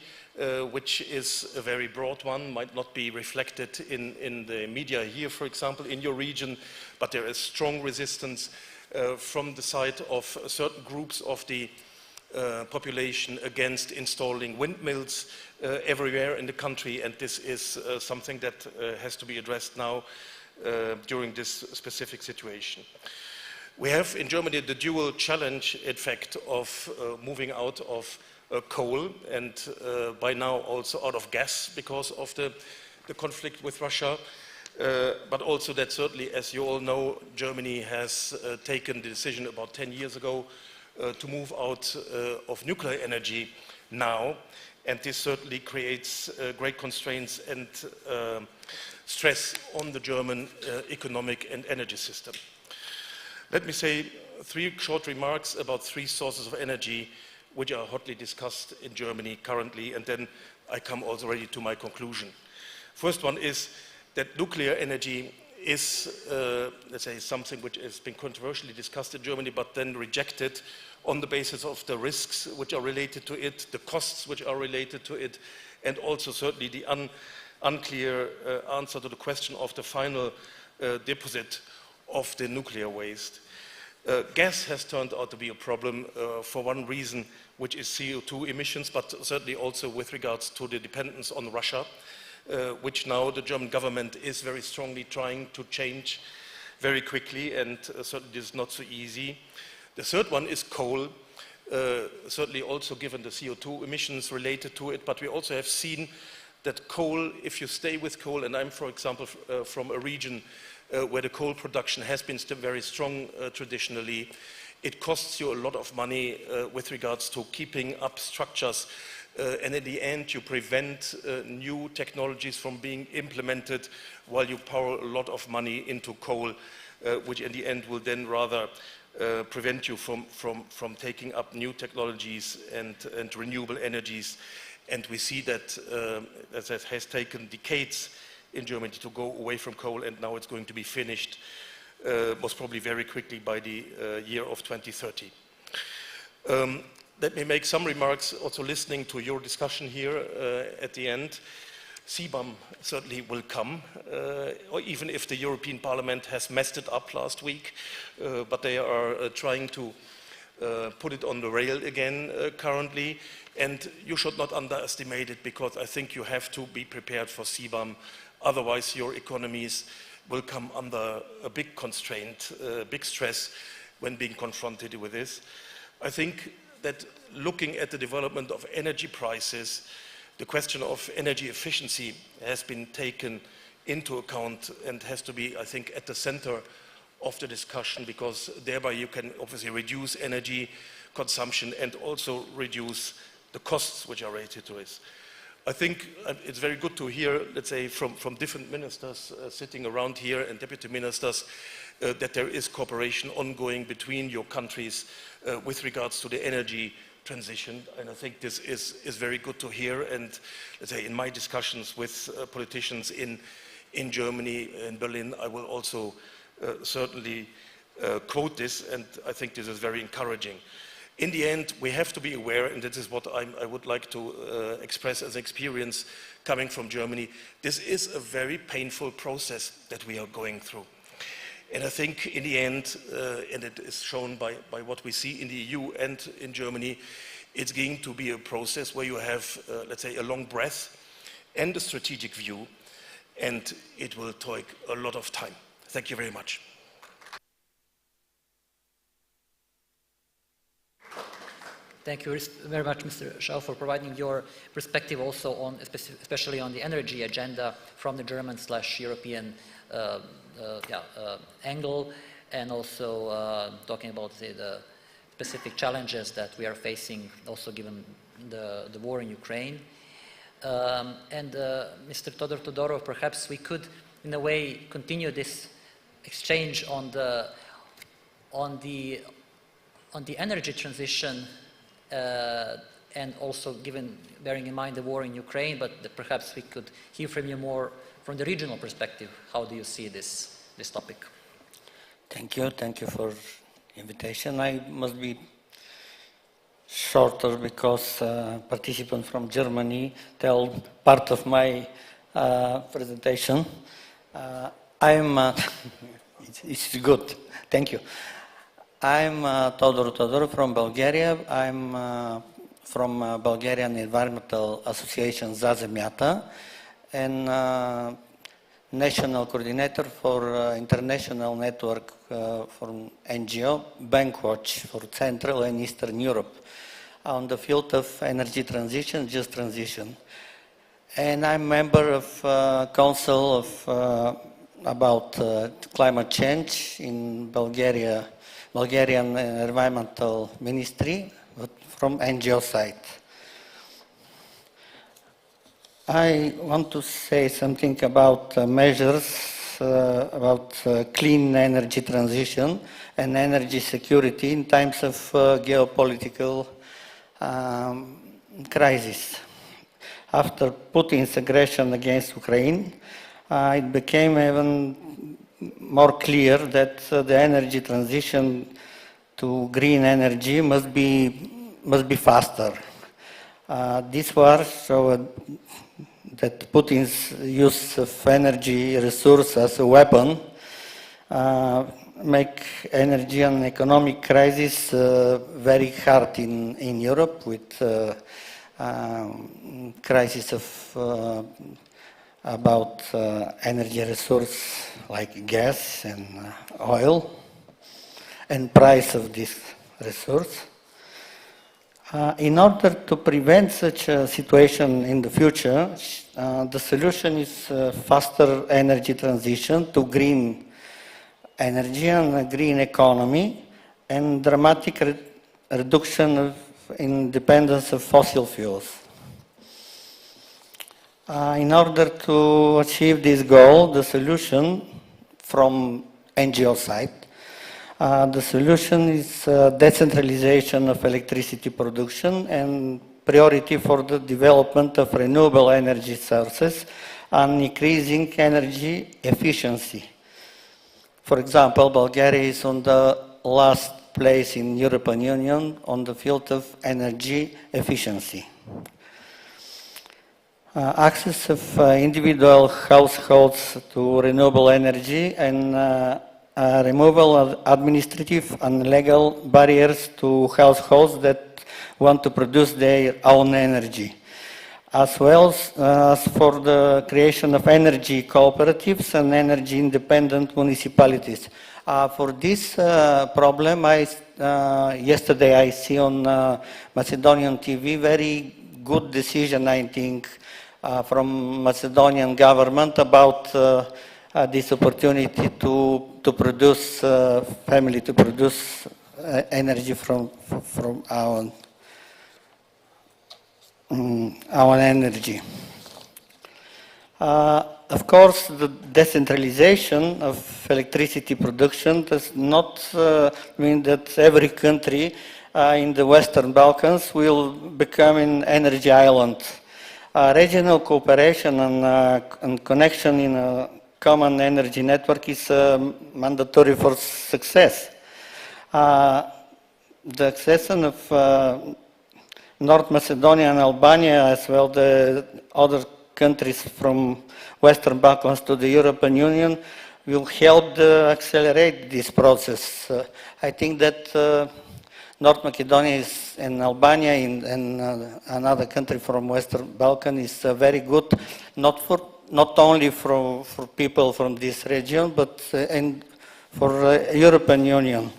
which is a very broad one, might not be reflected in the media here, for example, in your region, but there is strong resistance from the side of certain groups of the population against installing windmills everywhere in the country, and this is something that has to be addressed now during this specific situation. We have in Germany the dual challenge, in fact, of moving out of coal and by now also out of gas because of the conflict with Russia. but also that certainly, as you all know, Germany has taken the decision about 10 years ago to move out of nuclear energy now, and this certainly creates great constraints and stress on the German economic and energy system. Let me say 3 short remarks about 3 sources of energy which are hotly discussed in Germany currently, and then I come already to my conclusion. First one is that nuclear energy is, let's say, something which has been controversially discussed in Germany, but then rejected on the basis of the risks which are related to it, the costs which are related to it, and also certainly the unclear answer to the question of the final deposit of the nuclear waste. Gas has turned out to be a problem for one reason, which is CO2 emissions, but certainly also with regards to the dependence on Russia, which now the German government is very strongly trying to change very quickly, and certainly this is not so easy. The third one is coal, certainly also given the CO2 emissions related to it, but we also have seen that coal, if you stay with coal, and I'm, for example, from a region where the coal production has been still very strong traditionally, it costs you a lot of money with regards to keeping up structures, and in the end you prevent new technologies from being implemented while you pour a lot of money into coal, which in the end will then rather prevent you from taking up new technologies and renewable energies. And we see that that has taken decades in Germany to go away from coal, and now it's going to be finished most probably very quickly by the year of 2030. Let me make some remarks also listening to your discussion here at the end. CBAM certainly will come, or even if the European Parliament has messed it up last week, but they are trying to put it on the rail again currently, and you should not underestimate it, because I think you have to be prepared for CBAM, otherwise your economies will come under a big constraint, big stress when being confronted with this. I think that looking at the development of energy prices, the question of energy efficiency has been taken into account and has to be, I think, at the center of the discussion, because thereby you can obviously reduce energy consumption and also reduce the costs which are related to it. I think it's very good to hear, let's say, from different ministers sitting around here and deputy ministers that there is cooperation ongoing between your countries with regards to the energy transition, and I think this is very good to hear. And let's say in my discussions with politicians in Germany, in Berlin, I will also certainly quote this, and I think this is very encouraging. In the end, we have to be aware, and this is what I would like to express as experience coming from Germany, this is a very painful process that we are going through. And I think in the end, and it is shown by what we see in the EU and in Germany, it's going to be a process where you have, let's say, a long breath and a strategic view, and it will take a lot of time. Thank you very much. Thank you very much, Mr. Schau, for providing your perspective also on, especially on the energy agenda from the German/European angle, and also talking about the specific challenges that we are facing, also given the war in Ukraine. Mr. Todorov, perhaps we could, in a way, continue this exchange on the energy transition, and also bearing in mind the war in Ukraine, but perhaps we could hear from you more from the regional perspective. How do you see this topic? Thank you for invitation. I must be shorter because participants from Germany tell part of my presentation. It's good. Thank you. I'm Todor from Bulgaria. I'm from Bulgarian Environmental Association Za Zemята, and national coordinator for international network from NGO Bankwatch for Central and Eastern Europe on the field of energy transition, just transition. And I'm member of Council of about climate change in Bulgarian Environmental Ministry from NGO side. I want to say something about measures about clean energy transition and energy security in times of geopolitical crisis. After Putin's aggression against Ukraine, it became even more clear that the energy transition to green energy must be faster. This war showed that Putin's use of energy resource as a weapon make energy and economic crisis very hard in Europe, with crisis of about energy resource like gas and oil and price of this resource. In order to prevent such a situation in the future, the solution is faster energy transition to green energy and a green economy, and dramatic reduction in dependence of fossil fuels. In order to achieve this goal, the solution from NGO side, the solution is decentralization of electricity production and priority for the development of renewable energy sources and increasing energy efficiency. For example, Bulgaria is on the last place in European Union on the field of energy efficiency. Access of individual households to renewable energy and removal of administrative and legal barriers to households that want to produce their own energy, as well as for the creation of energy cooperatives and energy independent municipalities. For this problem, yesterday I see on Macedonian TV very good decision, I think, from Macedonian government about this opportunity to produce energy from our energy. Of course, the decentralization of electricity production does not mean that every country in the Western Balkans will become an energy island. Regional cooperation and connection in a common energy network is mandatory for success. The accession of North Macedonia and Albania, as well the other countries from Western Balkans to the European Union, will help accelerate this process. I think that North Macedonia and Albania and another country from Western Balkan is very good, not only for people from this region, but for European Union.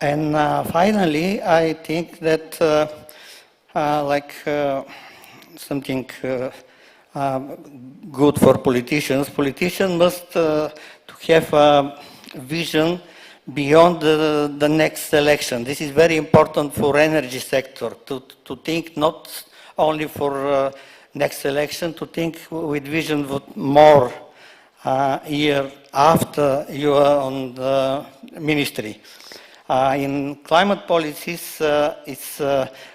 And finally, I think that something good for politicians. Politicians must have a vision beyond the next election. This is very important for energy sector, to think not only for next election, to think with vision with more year after you are on the ministry. In climate policies,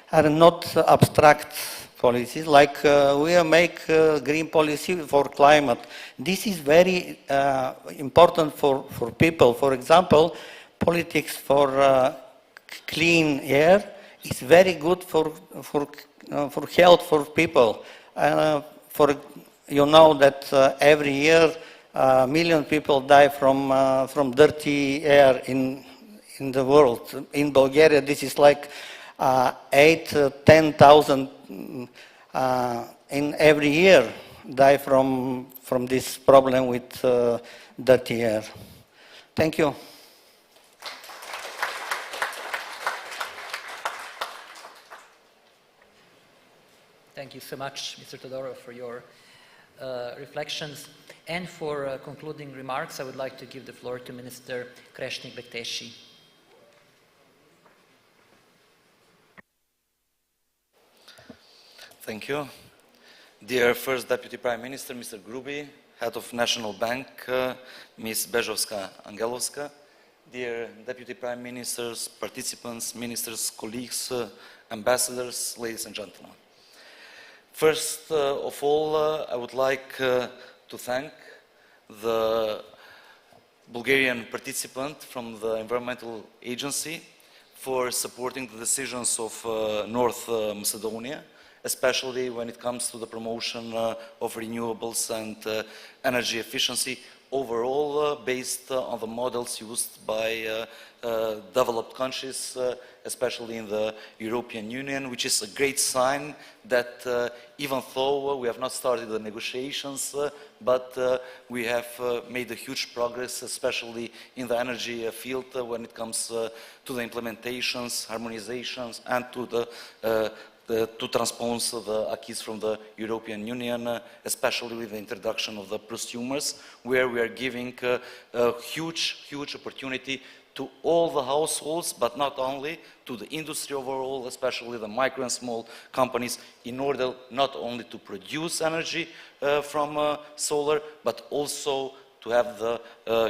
are not abstract policies, like we make green policy for climate. This is very important for people. For example, politics for clean air is very good for health for people. You know that every year 1 million people die from dirty air in the world. In Bulgaria, this is like 10,000 in every year die from this problem with dirty air. Thank you. Thank you so much, Mr. Todorov, for your reflections. And for concluding remarks, I would like to give the floor to Minister Krešnik Bekteshi. Thank you. Dear First Deputy Prime Minister, Mr. Gruby, Head of National Bank, Ms. Bežovska-Angelovska, dear Deputy Prime Ministers, participants, ministers, colleagues, ambassadors, ladies and gentlemen. First of all, I would like to thank the Bulgarian participant from the Environmental Agency for supporting the decisions of North Macedonia, especially when it comes to the promotion of renewables and energy efficiency overall based on the models used by developed countries, especially in the European Union, which is a great sign that even though we have not started the negotiations, but we have made a huge progress, especially in the energy field when it comes to the implementations, harmonizations, and to the to transpose the acquis from the European Union, especially with the introduction of the prosumers, where we are giving a huge opportunity to all the households, but not only, to the industry overall, especially the micro and small companies, in order not only to produce energy from solar, but also to have the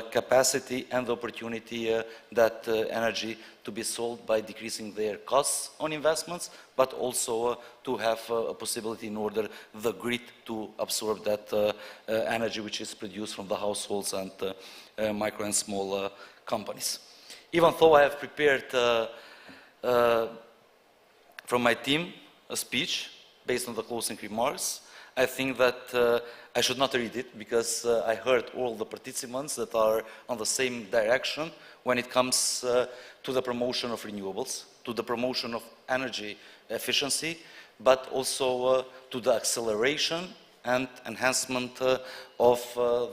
capacity and the opportunity that energy to be sold by decreasing their costs on investments, but also to have a possibility in order the grid to absorb that energy which is produced from the households and micro and small companies. Even though I have prepared from my team a speech based on the closing remarks, I think that I should not read it because I heard all the participants that are on the same direction when it comes to the promotion of renewables, to the promotion of energy efficiency, but also to the acceleration and enhancement of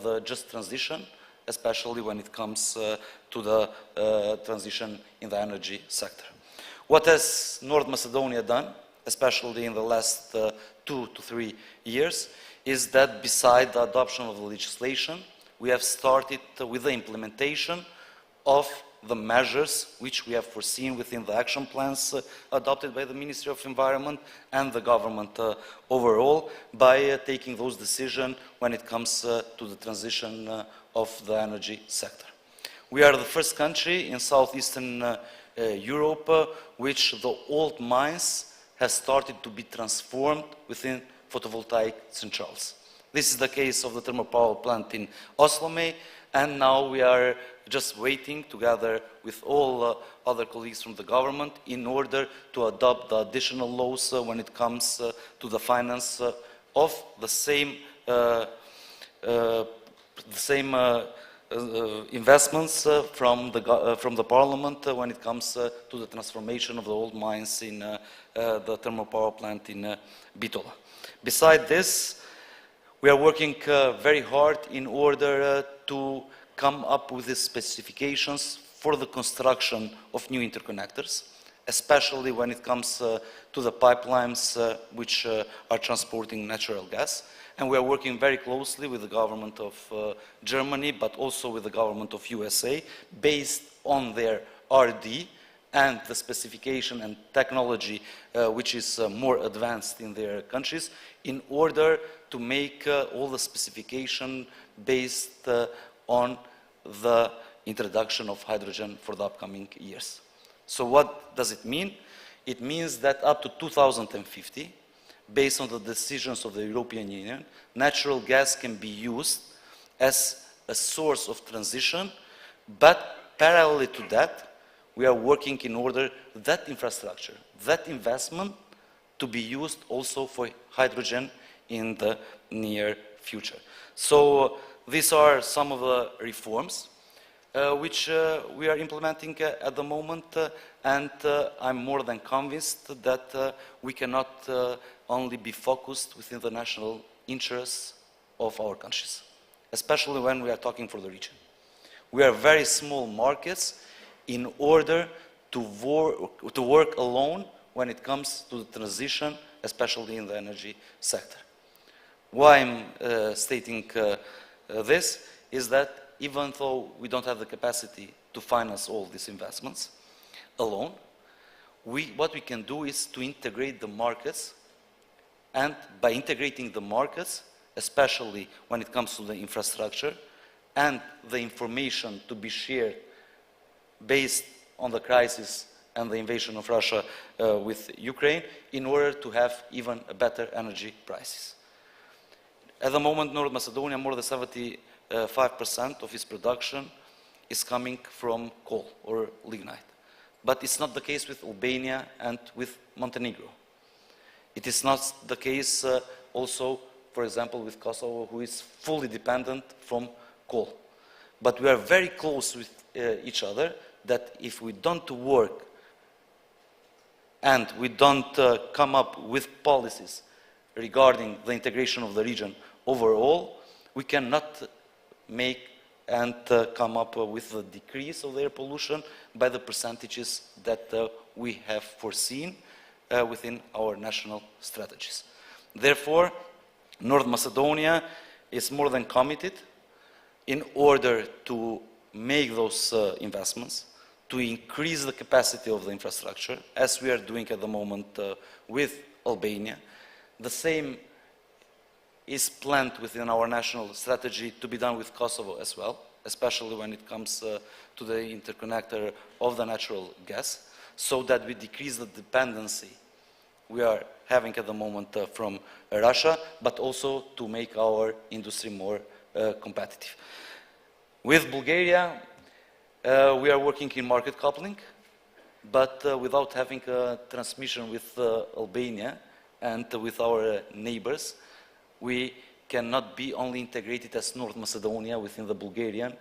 the just transition, especially when it comes to the transition in the energy sector. What has North Macedonia done, especially in the last 2 to 3 years, is that beside the adoption of the legislation, we have started with the implementation of the measures which we have foreseen within the action plans adopted by the Ministry of Environment and the government overall by taking those decisions when it comes to the transition of the energy sector. We are the first country in southeastern Europe which the old mines has started to be transformed within photovoltaic centrales. This is the case of the thermal power plant in Oslomej, and now we are just waiting together with all other colleagues from the government in order to adopt the additional laws when it comes to the finance of the same investments from the parliament when it comes to the transformation of the old mines in the thermal power plant in Bitola. Besides this, we are working very hard in order to come up with the specifications for the construction of new interconnectors, especially when it comes to the pipelines which are transporting natural gas. And we are working very closely with the government of Germany, but also with the government of USA, based on their RD and the specification and technology which is more advanced in their countries, in order to make all the specification based on the introduction of hydrogen for the upcoming years. So what does it mean? It means that up to 2050, based on the decisions of the European Union, natural gas can be used as a source of transition, but parallel to that, we are working in order that infrastructure, that investment, to be used also for hydrogen in the near future. So these are some of the reforms which we are implementing at the moment, and I'm more than convinced that we cannot only be focused within the national interests of our countries, especially when we are talking for the region. We are very small markets in order to work alone when it comes to the transition, especially in the energy sector. Why I'm stating this is that even though we don't have the capacity to finance all these investments alone, what we can do is to integrate the markets, and by integrating the markets, especially when it comes to the infrastructure and the information to be shared based on the crisis and the invasion of Russia with Ukraine, in order to have even a better energy prices. At the moment, North Macedonia, more than 75% of its production is coming from coal or lignite. But it's not the case with Albania and with Montenegro. It is not the case also, for example, with Kosovo, who is fully dependent from coal. But we are very close with each other, that if we don't work and we don't come up with policies regarding the integration of the region overall, we cannot make and come up with a decrease of air pollution by the percentages that we have foreseen within our national strategies. Therefore, North Macedonia is more than committed in order to make those investments, to increase the capacity of the infrastructure, as we are doing at the moment with Albania. The same is planned within our national strategy to be done with Kosovo as well, especially when it comes to the interconnector of the natural gas, so that we decrease the dependency we are having at the moment from Russia, but also to make our industry more competitive. With Bulgaria, we are working in market coupling, but without having a transmission with Albania and with our neighbors, we cannot be only integrated as North Macedonia within the Bulgarian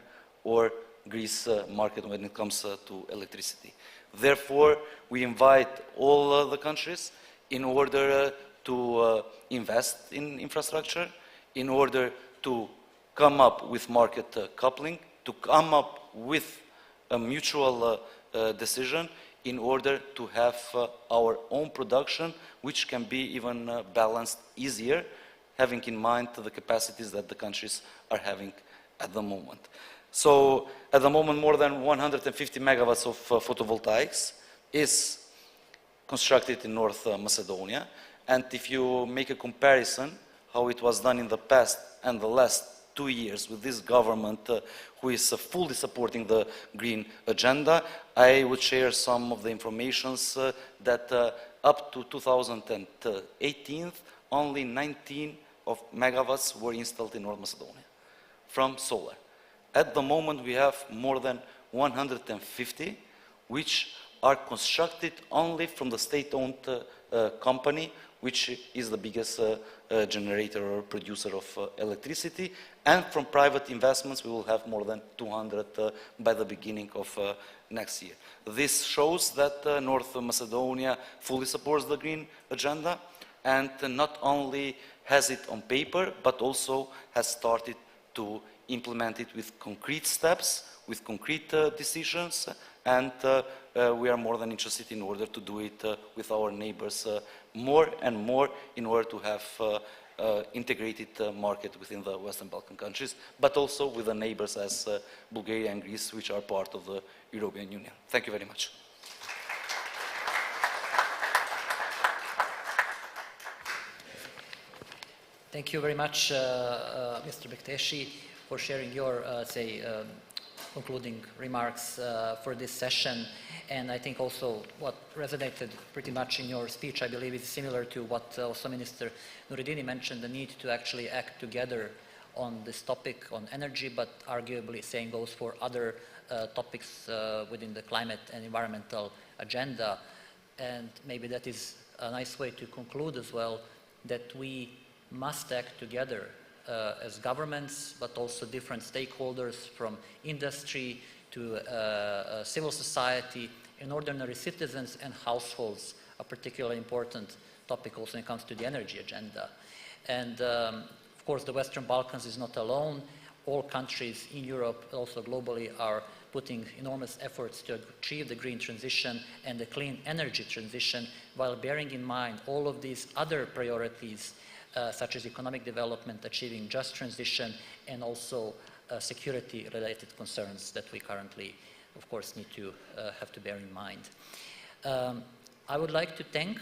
or Greece market when it comes to electricity. Therefore, we invite all the countries in order to invest in infrastructure, in order to come up with market coupling, to come up with a mutual decision in order to have our own production, which can be even balanced easier, having in mind the capacities that the countries are having at the moment. So at the moment, more than 150 megawatts of photovoltaics is constructed in North Macedonia. And if you make a comparison how it was done in the past and the last 2 years with this government who is fully supporting the green agenda, I would share some of the informations that up to 2018, only 19 of megawatts were installed in North Macedonia from solar. At the moment, we have more than 150, which are constructed only from the state-owned company, which is the biggest generator or producer of electricity. And from private investments, we will have more than 200 by the beginning of next year. This shows that North Macedonia fully supports the green agenda, and not only has it on paper, but also has started to implement it with concrete steps, with concrete decisions, and we are more than interested in order to do it with our neighbors more and more in order to have integrated market within the Western Balkan countries, but also with the neighbors as Bulgaria and Greece, which are part of the European Union. Thank you very much. Thank you very much, Mr. Bekteshi, for sharing your, concluding remarks for this session. And I think also what resonated pretty much in your speech, I believe, is similar to what also Minister Nuridini mentioned, the need to actually act together on this topic on energy, but arguably same goes for other topics within the climate and environmental agenda. And maybe that is a nice way to conclude as well, that we must act together as governments, but also different stakeholders from industry to civil society, and ordinary citizens and households, a particularly important topic also when it comes to the energy agenda. And of course, the Western Balkans is not alone. All countries in Europe, also globally, are putting enormous efforts to achieve the green transition and the clean energy transition, while bearing in mind all of these other priorities such as economic development, achieving just transition, and also security-related concerns that we currently, of course, need to have to bear in mind. I would like to thank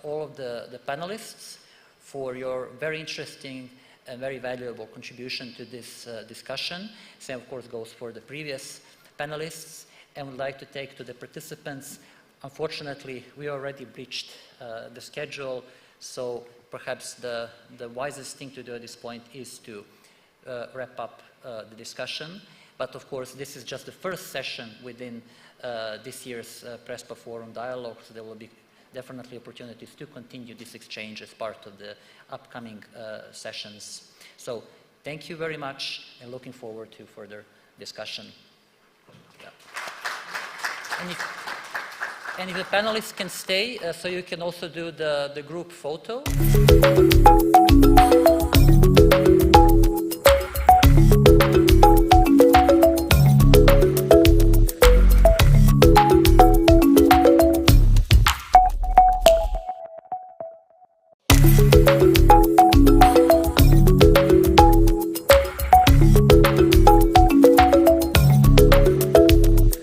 all of the panelists for your very interesting and very valuable contribution to this discussion. Same, of course, goes for the previous panelists. And would like to take to the participants. Unfortunately, we already breached the schedule, so perhaps the wisest thing to do at this point is to wrap up the discussion. But of course, this is just the first session within this year's PRESPA Forum dialogue, so there will be definitely opportunities to continue this exchange as part of the upcoming sessions. So thank you very much, and looking forward to further discussion. Yeah. And if the panelists can stay, so you can also do the group photo.